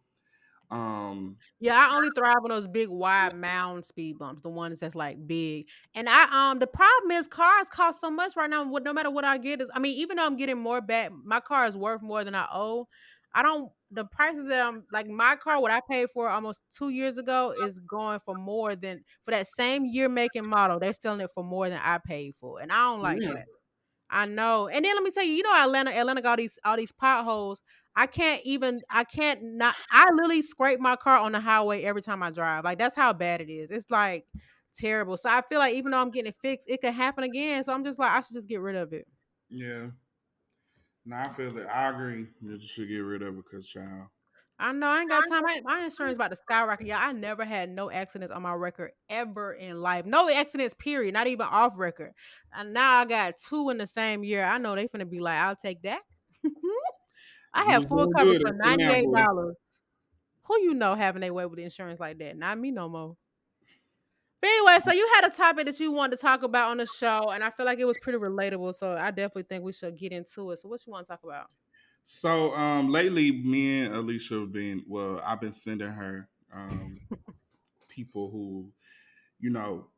Um, Yeah, I only thrive on those big wide mound speed bumps, the ones that's like big. And I the problem is cars cost so much right now. No matter what I get is, I mean, even though I'm getting more back, my car is worth more than I owe. I don't the prices that I'm like my car, what I paid for almost 2 years ago, is going for more than for that same year make and model. They're selling it for more than I paid for, and I don't like yeah, that. I know. And then let me tell you, Atlanta got all these potholes. I can't not I literally scrape my car on the highway every time I drive. Like that's how bad it is. It's like terrible. So I feel like even though I'm getting it fixed, it could happen again. So I'm just like, I should just get rid of it. yeah. No, I feel it. I agree. You should get rid of it because, child. I know I ain't got time. My insurance about to skyrocket. Yeah, I never had no accidents on my record ever in life. No accidents, period. Not even off record. And now I got two in the same year. I know they finna be like, I'll take that. I You have was full doing coverage good for up to now, boy. $98. Who you know having their way with insurance like that? Not me no more. But anyway, so you had a topic that you wanted to talk about on the show, and I feel like it was pretty relatable. So I definitely think we should get into it. So what you want to talk about? So lately, me and Alicia have been. Well, I've been sending her people who you know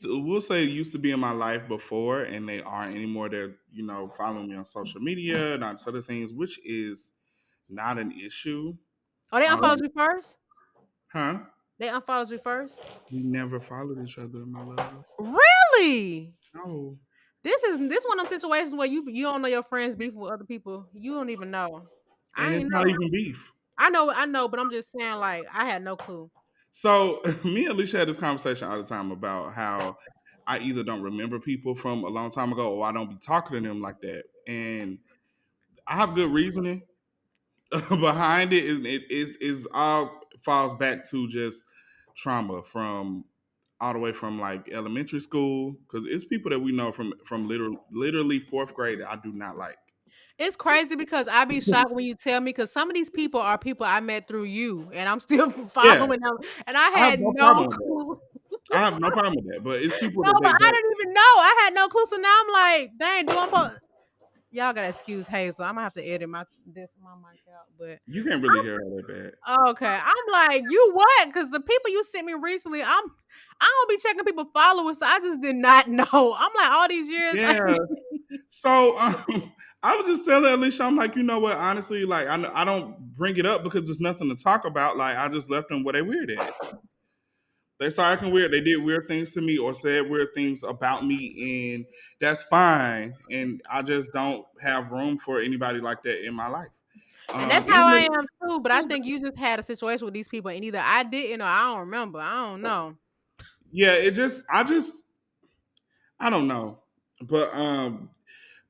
we'll say used to be in my life before, and they aren't anymore. They're following me on social media and on other things, which is not an issue. Oh, they Um, unfollowed you first? huh? They unfollowed you first? We never followed each other, my love. Really? No, This one of them situations where you don't know your friends beef with other people. You don't even know. and I it's ain't not know. even beef. I know, but I'm just saying, like, I had no clue. So me and Alicia had this conversation all the time about how I either don't remember people from a long time ago or I don't be talking to them like that. And I have good reasoning behind it. Is all falls back to just trauma from all the way from like elementary school because it's people that we know from literally fourth grade that I do not like. It's crazy because I be shocked when you tell me because some of these people are people I met through you, and I'm still Yeah, following them, and I I have had no no problem with that. clue. I have no problem with that. But it's people No, that but they I that didn't even know. I had no clue. So now I'm like, dang, y'all gotta excuse Hazel. I'm gonna have to edit my mic out. But you can't really hear all that bad. okay, I'm like, you what? Because the people you sent me recently, I don't be checking people followers, so I just did not know. I'm like, all these years, Yeah. So I was just telling Alicia, I'm like, you know what? Honestly, like I don't bring it up because there's nothing to talk about. Like I just left them where they weird at. They saw acting weird. They did weird things to me or said weird things about me, and that's fine. And I just don't have room for anybody like that in my life. and that's how I Even am too. But I think you just had a situation with these people, and either I didn't or I don't remember. I don't know. yeah, I don't know. But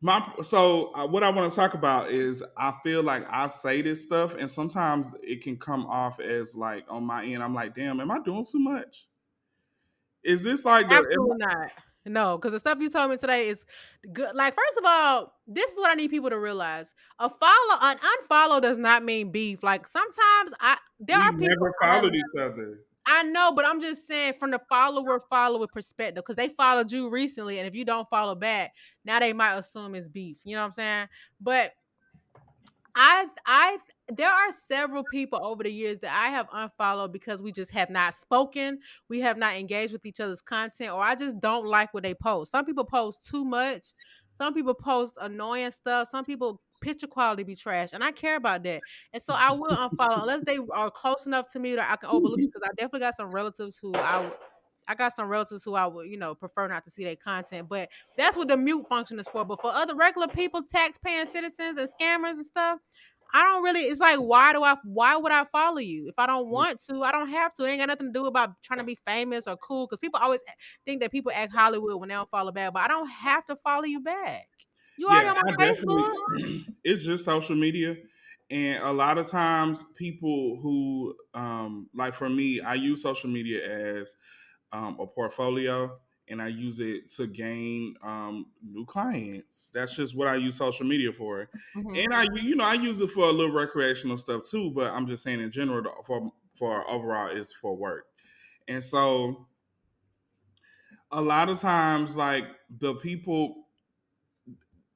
what I want to talk about is I feel like I say this stuff, and sometimes it can come off as like on my end. I'm like, damn, am I doing too much? Is this like the? Absolutely not. No, because the stuff you told me today is good. Like, first of all, this is what I need people to realize: an unfollow does not mean beef. Like, sometimes there We are people never I have. followed each other. I know, but I'm just saying from the follower perspective, because they followed you recently, and if you don't follow back, now they might assume it's beef. You know what I'm saying? But I there are several people over the years that I have unfollowed because we just have not spoken, we have not engaged with each other's content, or I just don't like what they post. Some people post too much, some people post annoying stuff, some people picture quality be trash, and I care about that. And so I will unfollow unless they are close enough to me that I can overlook it because I definitely got some relatives who I got some relatives who I would, prefer not to see their content, but that's what the mute function is for. But for other regular people, tax-paying citizens and scammers and stuff, I don't really. It's like, why would I follow you if I don't want to? I don't have to. It ain't got nothing to do about trying to be famous or cool. Because people always think that people act Hollywood when they don't follow back, but I don't have to follow you back. You already Yeah, on I my definitely. Facebook. It's just social media, and a lot of times people who like for me, I use social media as a portfolio, and I use it to gain new clients. That's just what I use social media for, Hmm. and I use it for a little recreational stuff too. But I'm just saying in general, for overall, it's for work, and so a lot of times, like the people.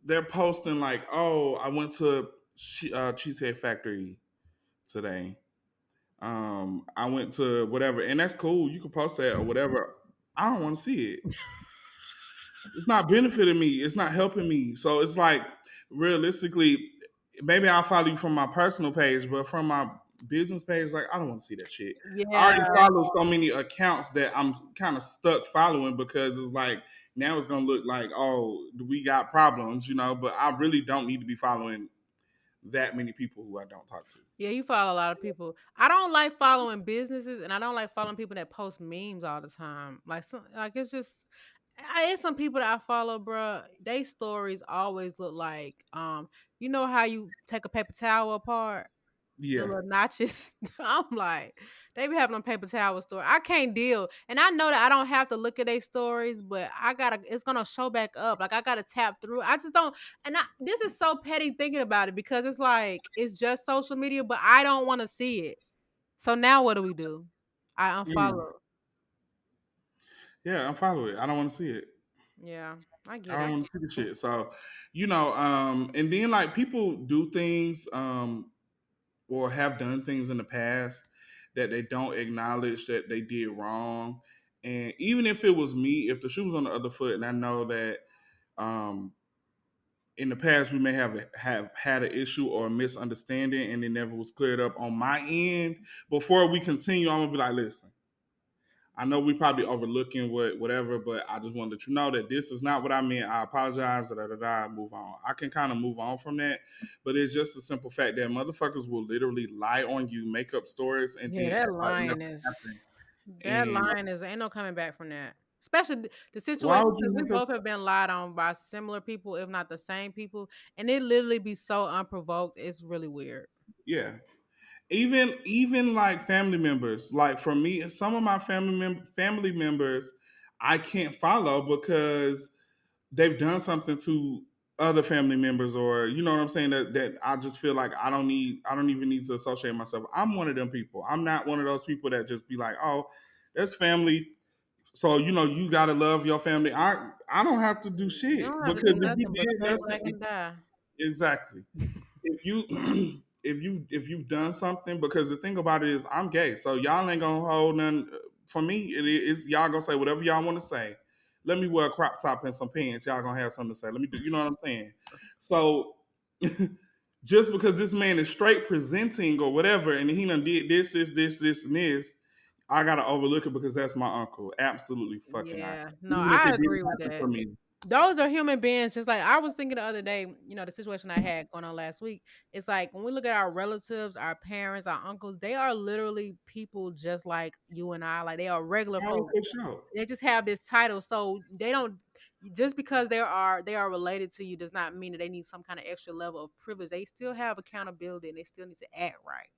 they're posting like, "Oh, I went to Cheesecake Factory today. I went to whatever," and that's cool. You can post that or whatever. I don't want to see it. It's not benefiting me. It's not helping me. So it's like realistically, maybe I'll follow you from my personal page, but from my business page, like I don't want to see that shit. I Yeah, already follow so many accounts that I'm kind of stuck following because it's like now it's gonna look like, oh, we got problems, you know. But I really don't need to be following that many people who I don't talk to. yeah, you follow a lot of people. I don't like following businesses, and I don't like following people that post memes all the time. Like it's just, it's some people that I follow, bruh. They stories always look like, you know how you take a paper towel apart, the Yeah. little notches. I'm like, they be having a paper towel story. I can't deal, and I know that I don't have to look at their stories, but I gotta. It's gonna show back up. Like I gotta tap through. I just don't. And this is so petty thinking about it because it's like it's just social media, but I don't want to see it. So now what do we do? I Mm. unfollow. Yeah, I follow it. I don't want to see it. Yeah, I I get don't it. want to see the shit. So, and then like people do things, or have done things in the past that they don't acknowledge that they did wrong. And even if it was me, if the shoe was on the other foot, and I know that um, in the past we may have had an issue or a misunderstanding, and it never was cleared up on my end. Before we continue, I'm gonna be like, listen. I know we probably overlooking whatever, but I just wanted to know that this is not what I meant. I apologize. Da da da da. Move on. I can kind of move on from that, but it's just a simple fact that motherfuckers will literally lie on you, make up stories, and Yeah, then that act like line nothing is happened. that And line is ain't no coming back from that. Especially the why situation would because you we make up? both have been lied on by similar people, if not the same people, and it literally be so unprovoked. It's really weird. Yeah, even like family members. Like for me, some of my family members, I can't follow because they've done something to other family members, or you know what I'm saying, that I just feel like I don't even need to associate myself. I'm one of them people. I'm not one of those people that just be like, oh, that's family, so you know you gotta love your family. I don't have to do You shit don't have to because do if you nothing but did stay black nothing, and die. exactly, if you if you've done something, because the thing about it is I'm gay, so y'all ain't gonna hold none for me. It's y'all gonna say whatever y'all want to say. Let me wear a crop top and some pants. Y'all gonna have something to say. Let me do. You know what I'm saying? So just because this man is straight presenting or whatever, and he done did this, and this, I gotta overlook it because that's my uncle. Absolutely fucking not. Yeah, no, Even if I it didn't agree with happen for that. me. Those are human beings. Just like I was thinking the other day, the situation I had going on last week. It's like when we look at our relatives, our parents, our uncles, they are literally people just like you and I. Like they are regular Oh, folk. for sure. They just have this title, so they don't. Just because they are related to you does not mean that they need some kind of extra level of privilege. They still have accountability and they still need to act right.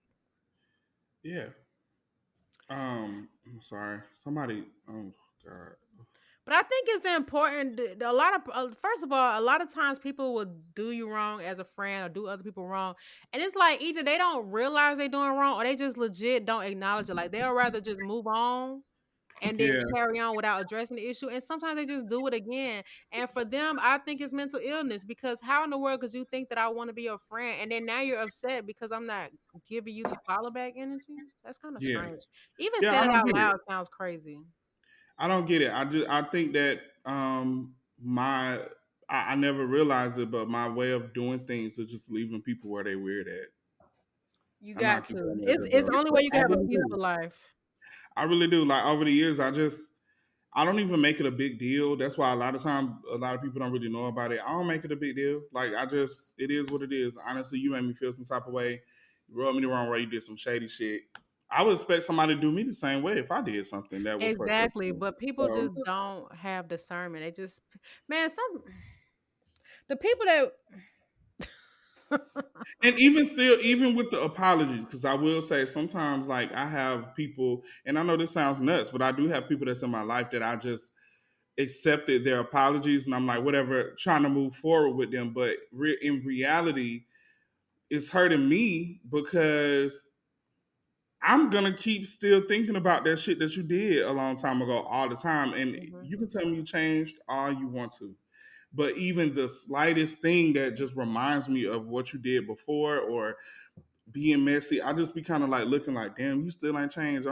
Yeah. I'm sorry. Somebody. Oh God. But I think it's important. A lot of first of all, a lot of times people will do you wrong as a friend or do other people wrong, and it's like either they don't realize they're doing wrong or they just legit don't acknowledge it. Like they'll rather just move on and then Yeah. carry on without addressing the issue. And sometimes they just do it again. And for them, I think it's mental illness because how in the world could you think that I want to be your friend and then now you're upset because I'm not giving you the follow back energy? That's kind of Yeah. strange. Even Yeah. I saying it don't out get it. loud sounds crazy. I don't get it. I think that my I never realized it, but my way of doing things is just leaving people where they weird at. You I'm not got keeping to. it It's there, it's bro. the only way you I can have a really do. peaceful life. I really do. Like over the years, I don't even make it a big deal. That's why a lot of people don't really know about it. I don't make it a big deal. Like it is what it is. Honestly, you made me feel some type of way. You rubbed me the wrong way. You did some shady shit. I would expect somebody to do me the same way if I did something that was fucked up Exactly, to me. but people So, just don't have discernment. They just man, some the people that and even still, even with the apologies, because I will say sometimes, like I have people, and I know this sounds nuts, but I do have people that's in my life that I just accepted their apologies, and I'm like, whatever, trying to move forward with them. But in reality, it's hurting me because I'm gonna keep still thinking about that shit that you did a long time ago all the time. And Mhm. you can tell me you changed all you want to. But even the slightest thing that just reminds me of what you did before or being messy, I just be kind of like looking like, damn, you still ain't changed.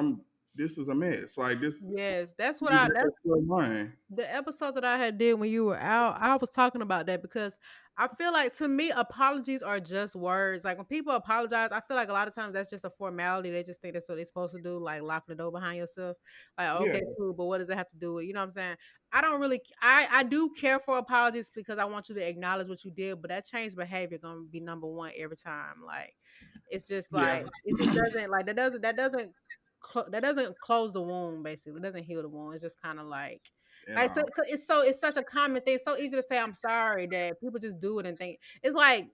This is a mess. Like this, Yes, that's what you I got that's that still mine. the episode that I had did when you were out. I was talking about that because I feel like to me apologies are just words. Like when people apologize, I feel like a lot of times that's just a formality. They just think that's what they're supposed to do, like locking the door behind yourself. Like Yeah, okay, cool, but what does it have to do with? You know what I'm saying? I don't really. I do care for apologies because I want you to acknowledge what you did, but that changed behavior gonna be number one every time. Like it's just yeah, like it just doesn't like that doesn't close the wound. Basically, it doesn't heal the wound. It's just kind of and like it's such a common thing. It's so easy to say I'm sorry that people just do it and think it's like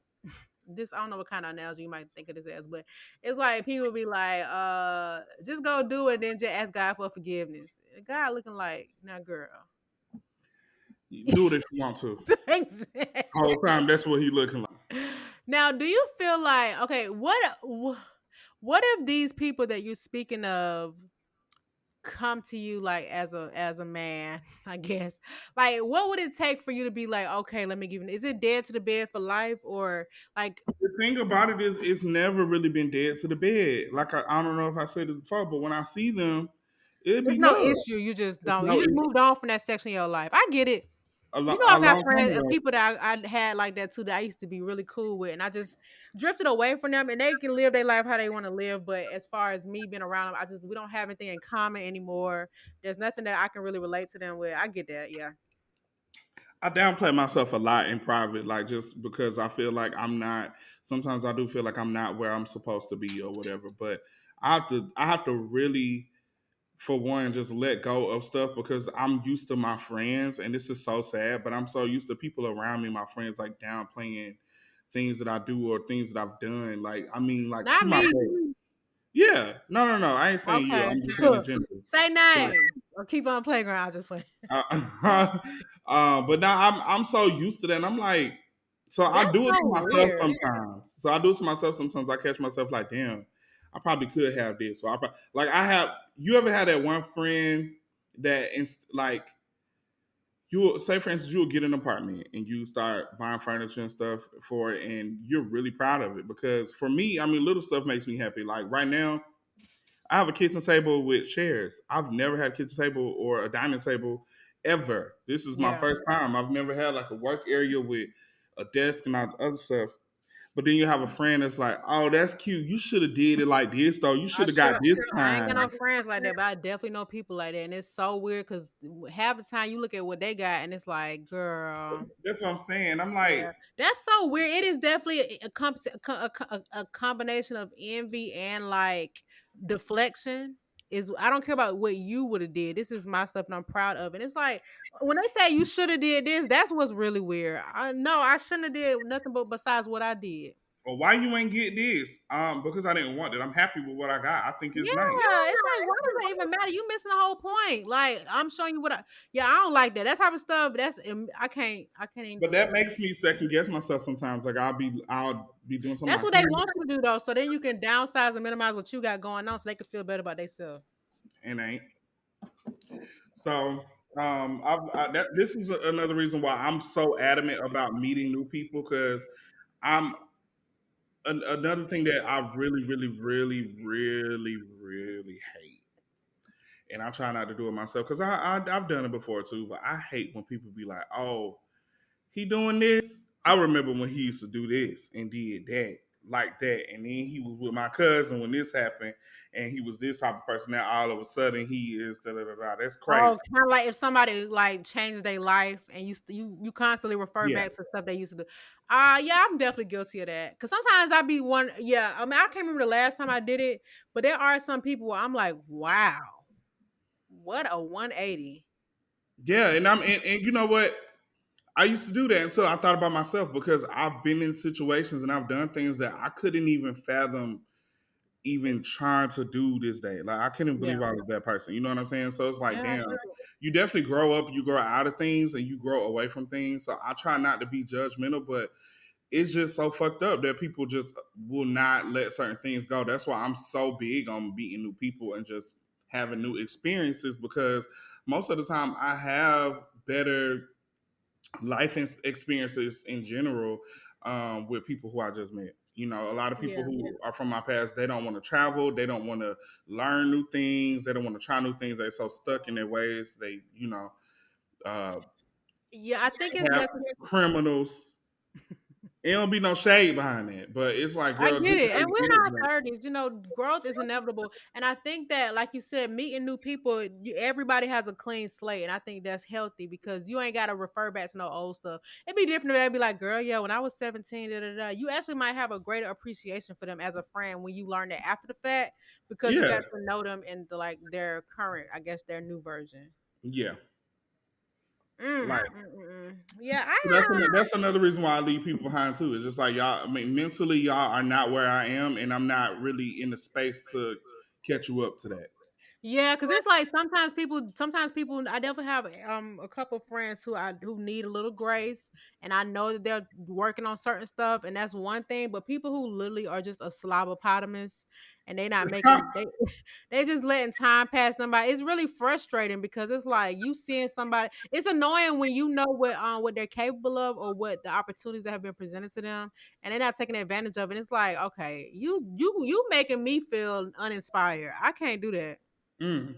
this. I don't know what kind of analogy you might think of this as, but it's like people be like, just go do it, and then just ask God for forgiveness. God looking like, now, girl, do it if you want to. exactly. All the time, that's what he looking like. Now, do you feel like okay? What if these people that you're speaking of come to you like as a man, I guess. Like what would it take for you to be like, okay, let me give you is it dead to the bed for life or like The thing about it is, it's never really been dead to the bed. Like I don't know if I said it before, but when I see them, it'd it's be no love. issue. You just It's don't. You no, just it's moved on from that section of your life. I get it. You know, I a got long time friends and ago. people that I had like that too that I used to be really cool with, and I just drifted away from them. And they can live their life how they want to live, but as far as me being around them, we don't have anything in common anymore. There's nothing that I can really relate to them with. I get that, yeah. I downplay myself a lot in private, like just because I feel like I'm not. Sometimes I do feel like I'm not where I'm supposed to be or whatever. But I have to really, for one, just let go of stuff because I'm used to my friends, and this is so sad. But I'm so used to people around me, my friends, like downplaying things that I do or things that I've done. Like I mean, like Not to my me. face. Yeah, no. I ain't saying you. Okay. I'm just saying in general. Say Like, name or keep on playground. I just play. but now I'm so used to that. And I'm like, so I That's do it to so myself weird. sometimes. So I do it to myself sometimes. I catch myself like, damn, I probably could have this. So like I have. You ever had that one friend that like you will say, for instance, you will get an apartment and you start buying furniture and stuff for it, and you're really proud of it because for me, I mean, little stuff makes me happy. Like right now, I have a kitchen table with chairs. I've never had a kitchen table or a dining table ever. This is my Yeah. first time. I've never had like a work area with a desk and all the other stuff. But then you have a friend that's like, "Oh, that's cute. You should have did it like this, though. You I should have got sure this I ain't got time." no friends like that, but I definitely know people like that. And it's so weird because half the time you look at what they got and it's like, girl. That's what I'm saying. I'm like, Yeah, that's so weird. It is definitely a combination of envy and like deflection. Is I don't care about what you would have did. This is my stuff and I'm proud of it. It's like when they say you should have did this, that's what's really weird. I no, I shouldn't have did nothing but besides what I did. "Well, why you ain't get this?" Because I didn't want it. I'm happy with what I got. I think it's nice. Yeah, it's like why does that even matter? You missing the whole point. Like I'm showing you what I. Yeah, I don't like that. That type of stuff. I can't even But do it. that makes me second guess myself sometimes. Like I'll be doing something That's like, what "Damn, they want you to do though. So then you can downsize and minimize what you got going on, so they can feel better about themselves. and ain't." So this is another reason why I'm so adamant about meeting new people because I'm another thing that I really hate, and I try not to do it myself because I've done it before too. But I hate when people be like, "Oh, he doing this." I remember when he used to do this and did that like that, and then he was with my cousin when this happened, and he was this type of person. Now all of a sudden he is da da da da. That's crazy. Oh, kind of like if somebody like changed their life and you constantly refer Yeah. back to stuff they used to do. Yeah, I'm definitely guilty of that. Cause sometimes I be one. Yeah, I mean I can't remember the last time I did it, but there are some people where I'm like, wow, what a 180. Yeah, and you know what? I used to do that until I thought about myself because I've been in situations and I've done things that I couldn't even fathom even trying to do this day. Like I couldn't Yeah, believe I was that person. You know what I'm saying? So it's like, yeah, I damn, get you definitely grow up, you grow out of things and you grow away from things. So I try not to be judgmental, but it's just so fucked up that people just will not let certain things go. That's why I'm so big on meeting new people and just having new experiences because most of the time I have better life experiences in general with people who I just met. You know, a lot of people Yeah. who are from my past, they don't want to travel, they don't want to learn new things, they don't want to try new things. They're so stuck in their ways. They, uh, Yeah, I think it's have best. criminals. It don't be no shade behind it, but it's like, I girl, get get it. how And you we're get in it. our Like, 30s. Growth is inevitable. And I think that, like you said, meeting new people, everybody has a clean slate. And I think that's healthy because you ain't got to refer back to no old stuff. It'd be different if they'd be like, girl, yeah, when I was 17, da, da, da. You actually might have a greater appreciation for them as a friend when you learn that after the fact because you yeah, got to know them in their current, I guess, their new version. yeah. Mm, Like mm, mm, mm. Yeah, that's another reason why I leave people behind too. It's just like y'all. I mean, mentally, y'all are not where I am, and I'm not really in the space to catch you up to that. yeah, because it's like sometimes people I definitely have a couple friends who need a little grace, and I know that they're working on certain stuff, and that's one thing. But people who literally are just a slobopotamus and they not making they just letting time pass them by. It's really frustrating because it's like you seeing somebody. It's annoying when you know what they're capable of or what the opportunities that have been presented to them, and they're not taking advantage of it. It's like, okay, you making me feel uninspired. I can't do that. Mm.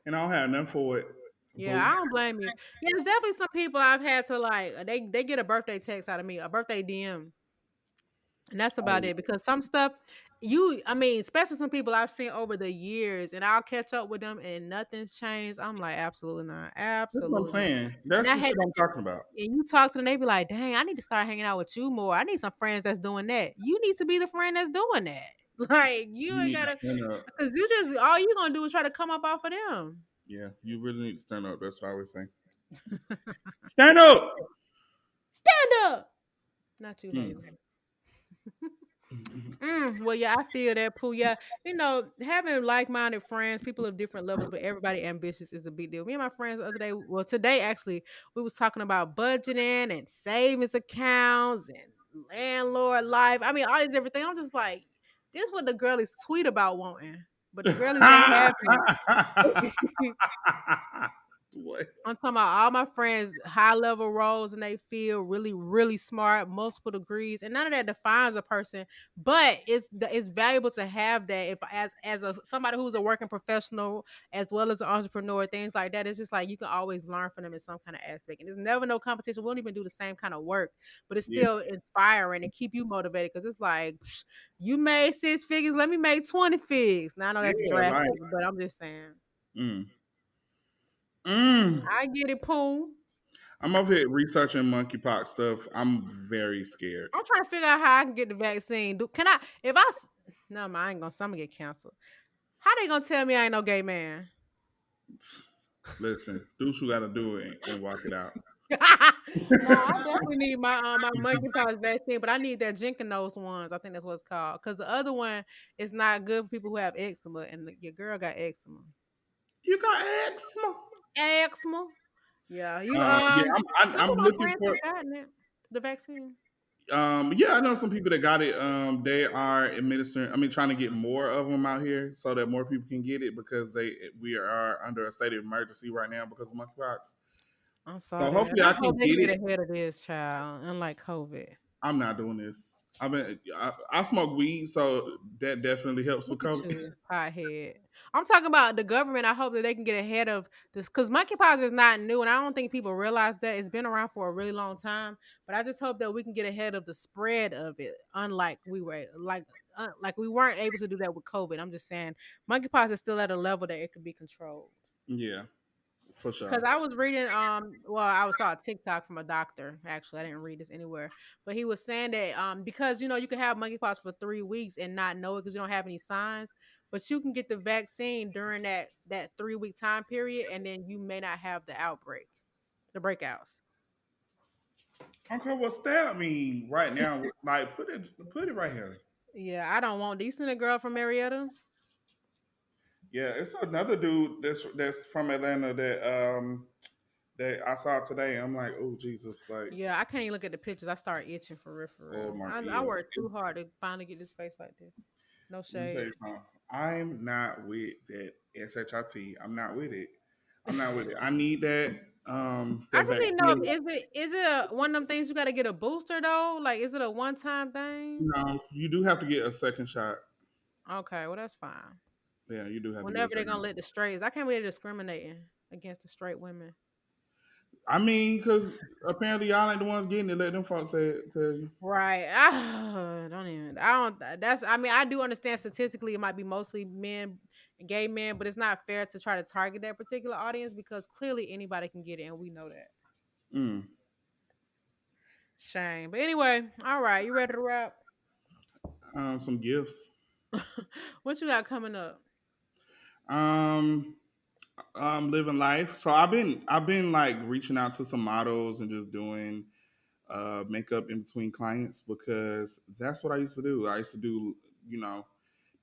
And I don't have nothing for it. Yeah, Boo. I don't blame you. Yeah, there's definitely some people I've had to like they get a birthday text out of me, a birthday DM. And that's about Oh, it because some stuff I mean, especially some people I've seen over the years and I'll catch up with them and nothing's changed. I'm like, absolutely not. that's what I'm Absolutely not. saying. And That's I the had shit I'm talking about. and you talk to them, they be like, dang, I need to start hanging out with you more. I need some friends that's doing that. You need to be the friend that's doing that. Like you You ain't need to gotta stand up. because you just all you gonna do is try to come up off of them. Yeah, you really need to stand up. That's what I always say. Stand up. Stand up. Not you, Mm. Hazel. Well, yeah, I feel that, Pooh. Yeah, having like-minded friends, people of different levels, but everybody ambitious is a big deal. Me and my friends the other day, well, today actually, we was talking about budgeting and savings accounts and landlord life. I mean, all these different things. I'm just like, this is what the girl is tweet about wanting, but the girlies ain't having it. What? I'm talking about all my friends, high level roles, and they feel really, really smart, multiple degrees, and none of that defines a person. But it's valuable to have that if as a somebody who's a working professional as well as an entrepreneur, things like that. It's just like you can always learn from them in some kind of aspect, and there's never no competition. We don't even do the same kind of work, but it's Yeah, still inspiring and keep you motivated because it's like you made 6 figures, let me make 20 figs. Now I know that's yeah, like, drastic, but I'm just saying mm, mm. I get it, Poon. I'm over here researching monkeypox stuff. I'm very scared. I'm trying to figure out how I can get the vaccine. Can I? If I, no, man, I ain't gonna. Some get canceled. How they gonna tell me I ain't no gay man? Listen, do what you got to do and walk it out. No, I definitely need my monkeypox vaccine, but I need that Jenkinos ones. I think that's what it's called. Because the other one is not good for people who have eczema, and your girl got eczema. You got eczema. Eczema. Yeah, Yeah, some of I'm my looking friends for. have gotten it, the vaccine. Yeah, I know some people that got it. They are administering. I mean, trying to get more of them out here so that more people can get it because we are under a state of emergency right now because of monkeypox. I'm So sorry, and hopefully I I can hope they get can it. get ahead of this, child. Unlike COVID. I'm not doing this. I smoke weed, so that definitely helps with Look at COVID. you, pothead. I'm talking about the government. I hope that they can get ahead of this because monkeypox is not new, and I don't think people realize that it's been around for a really long time. But I just hope that we can get ahead of the spread of it. Unlike like we weren't able to do that with COVID. I'm just saying monkeypox is still at a level that it could be controlled. Yeah, for Cause sure. I was reading, I saw a TikTok from a doctor. Actually, I didn't read this anywhere, but he was saying that, because you can have monkeypox for 3 weeks and not know it because you don't have any signs, but you can get the vaccine during that 3 week time period, and then you may not have the breakouts. Okay, well, stab me right now. Like, put it right here. Yeah, I don't want. Do you seen a girl from Marietta? Yeah, it's another dude that's from Atlanta that I saw today. I'm like, oh Jesus, like, Yeah, I can't even look at the pictures. I start itching for real, for oh real. my, I yeah. worked too hard to finally get this face like this. No Let me tell shade. you something. I'm not with that shit. I'm not with it. I'm not with it. I need that. I That just back need to know, still, is it one of them things you got to get a booster though? Like, is it a one time thing? no, you do have to get a second shot. Okay, well that's fine. Yeah, you do have to get a Whenever they're second gonna shot. let the straights, I can't believe they're discriminating against the straight women. I mean, because apparently y'all ain't the ones getting it. Let them folks say it, tell you. Right. Ah, don't even. I don't. That's. I mean, I do understand statistically it might be mostly men, gay men, but it's not fair to try to target that particular audience because clearly anybody can get it, and we know that. Mm. Shame. But anyway, all right. You ready to wrap? Some gifts. What you got coming up? Um, living life. So I've been like reaching out to some models and just doing makeup in between clients because that's what I used to do. I used to do, you know,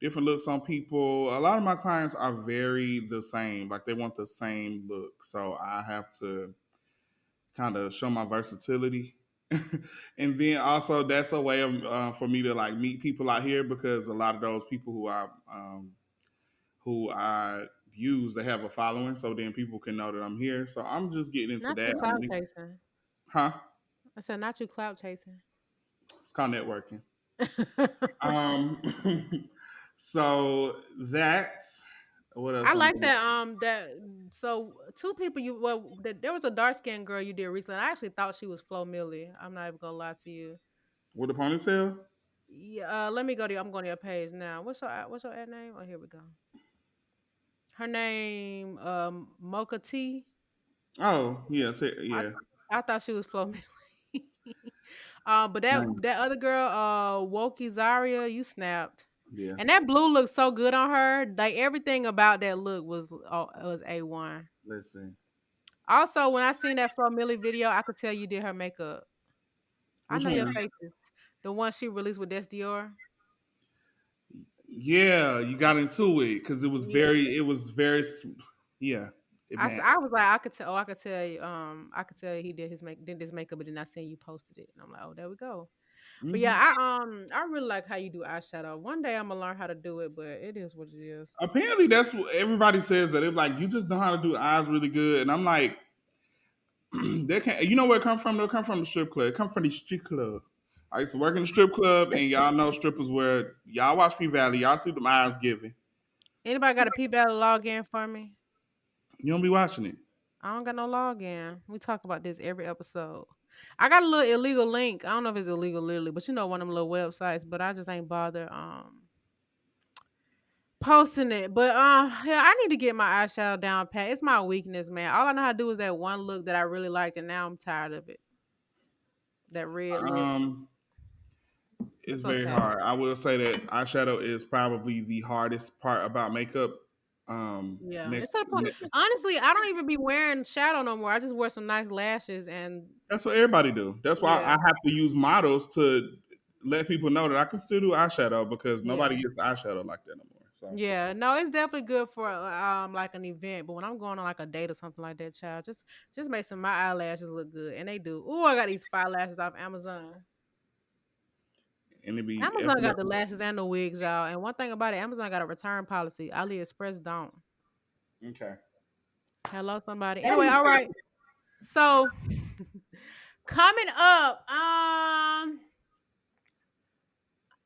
different looks on people. A lot of my clients are very the same, like they want the same look. So I have to kind of show my versatility. And then also that's a way of for me to like meet people out here because a lot of those people who I use they have a following, so then people can know that I'm here. So I'm just getting into Not you that. clout chasing. Huh? I said not you clout chasing. It's called networking. Um, so that's what else I I'm like doing. that. So two people there was a dark skinned girl you did recently. I actually thought she was Flo Millie. I'm not even gonna lie to you. With the ponytail? Yeah, let me go to. I'm going to your page now. What's your ad name? Oh, here we go. Her name, Mocha T. Oh, yeah, I yeah. I thought she was Flo Milli. But No, that other girl, Woki Zaria, you snapped. yeah. And that blue looks so good on her. Like everything about that look was A1. Listen, Also, when I seen that Flo Milli video, I could tell you did her makeup. I which know your one? faces. The one she released with Des Dior. Yeah, you got into it because Yeah. it was very, yeah, it matched. I was like, I could tell. Oh, I could tell you. I could tell he did this makeup, but then I seen you posted it, and I'm like, oh, there we go. But yeah, Hmm. I really like how you do eyeshadow. One day I'm gonna learn how to do it, but it is what it is. Apparently, that's what everybody says that they're like, you just know how to do eyes really good, and I'm like, they can't. You know where it come from? They come from the strip club. It come from the strip club. I used to work in the strip club, and y'all know strippers where y'all watch P Valley, y'all see them eyes giving. Anybody got a P Valley login for me? You don't be watching it. I don't got no login. We talk about this every episode. I got a little illegal link. I don't know if it's illegal literally, but you know one of them little websites. But I just ain't bother posting it. But yeah, I need to get my eyeshadow down pat. It's my weakness, man. All I know how to do is that one look that I really liked, and now I'm tired of it. That red lip. Um, it's It's very okay. hard. I will say that eyeshadow is probably the hardest part about makeup. Yeah, it's Next, to the point. Honestly, I don't even be wearing shadow no more. I just wear some nice lashes, and that's what everybody do. That's why I yeah, have to use models to let people know that I can still do eyeshadow because nobody yeah, gets eyeshadow like that no more. So yeah. No, it's definitely good for like an event. But when I'm going on like a date or something like that, child, just make some my eyelashes look good, and they do. Ooh, I got these fire lashes off Amazon. and it be Amazon got the effortless. lashes and the wigs, y'all. And one thing about it, Amazon got a return policy. AliExpress don't. Okay. Hello, somebody. Why do Anyway, you all say right. So coming up,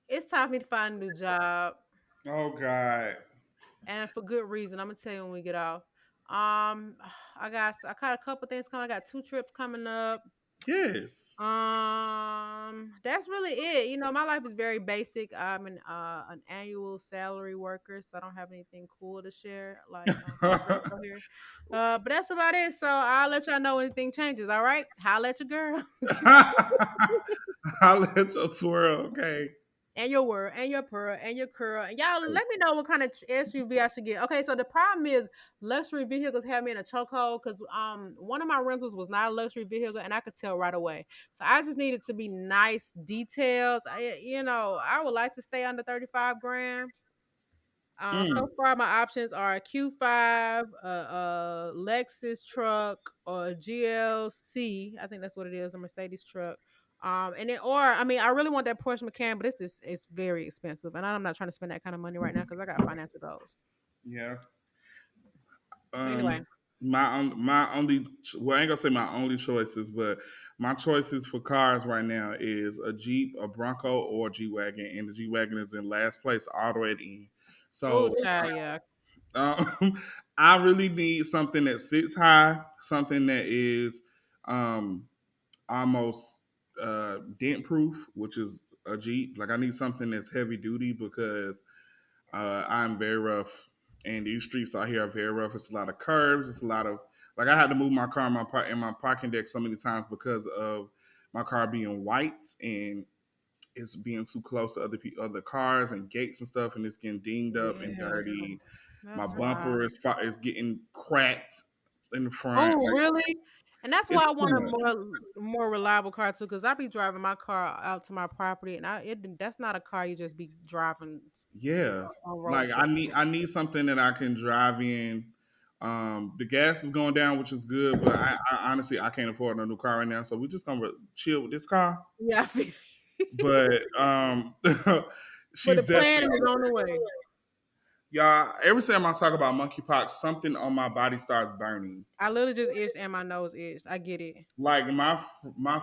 it's time for me to find a new job. that? Oh God. And for good reason. I'm gonna tell you when we get off. I got a couple things coming. I got two trips coming up. Yes. That's really it. You know, my life is very basic. I'm an annual salary worker, so I don't have anything cool to share like for the rest of here. But that's about it. So I'll let y'all know when anything changes. All right, holla at your girl. I'll let you twirl. Okay. And your word, and your pearl, and your curl. And y'all let me know what kind of SUV I should get. Okay, so the problem is luxury vehicles have me in a chokehold because one of my rentals was not a luxury vehicle and I could tell right away. So I just needed to be nice details. I would like to stay under 35 grand. So Mm. far, my options are a Q5, a Lexus truck, or a GLC. I think that's what it is, a Mercedes truck. And then, or I mean, I really want that Porsche Macan, but it's very expensive, and I'm not trying to spend that kind of money right now because I got financial goals. Yeah. Anyway, Um. my only, well, I ain't gonna say my only choices, but my choices for cars right now is a Jeep, a Bronco, or a G wagon, and the G wagon is in last place all the way at the end. Oh, So child, yeah. I really need something that sits high, something that is um, almost dent proof, which is a Jeep. Like I need something that's heavy duty because I'm very rough, and these streets out here are very rough. It's a lot of curves. It's a lot of like I had to move my car in my parking deck so many times because of my car being white and it's being too close to other cars and gates and stuff, and it's getting dinged up and Yes. dirty. My That's why. bumper is getting cracked in the front. Oh, Like really? And that's it's why I too want a much. more reliable car too, because I be driving my car out to my property, and that's not a car you just be driving Yeah, on road like trip. I need something that I can drive in. The gas is going down, which is good, but I honestly I can't afford a new car right now, so we're just gonna chill with this car. Yeah, I feel. But But she's the definitely plan is on the way. y'all. Every time I talk about monkeypox, something on my body starts burning. I literally just itched and my nose itched. I get it. Like my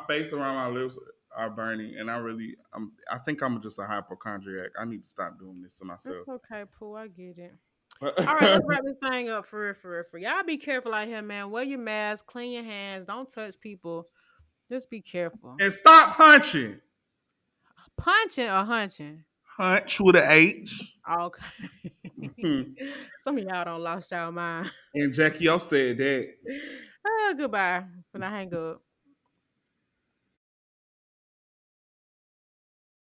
face around my lips are burning, and I think I'm just a hypochondriac. I need to stop doing this to It's myself. okay, Pooh. I get it. All right, let's wrap this thing up for real, for real, for real. Y'all be careful out here, man. Wear your mask, clean your hands, don't touch people. Just be careful. And stop hunching. Punching or hunching? Hunch with an H. Okay. Hmm. Some of y'all don't lost y'all mind. And Jackie O said that. Goodbye. When I hang up.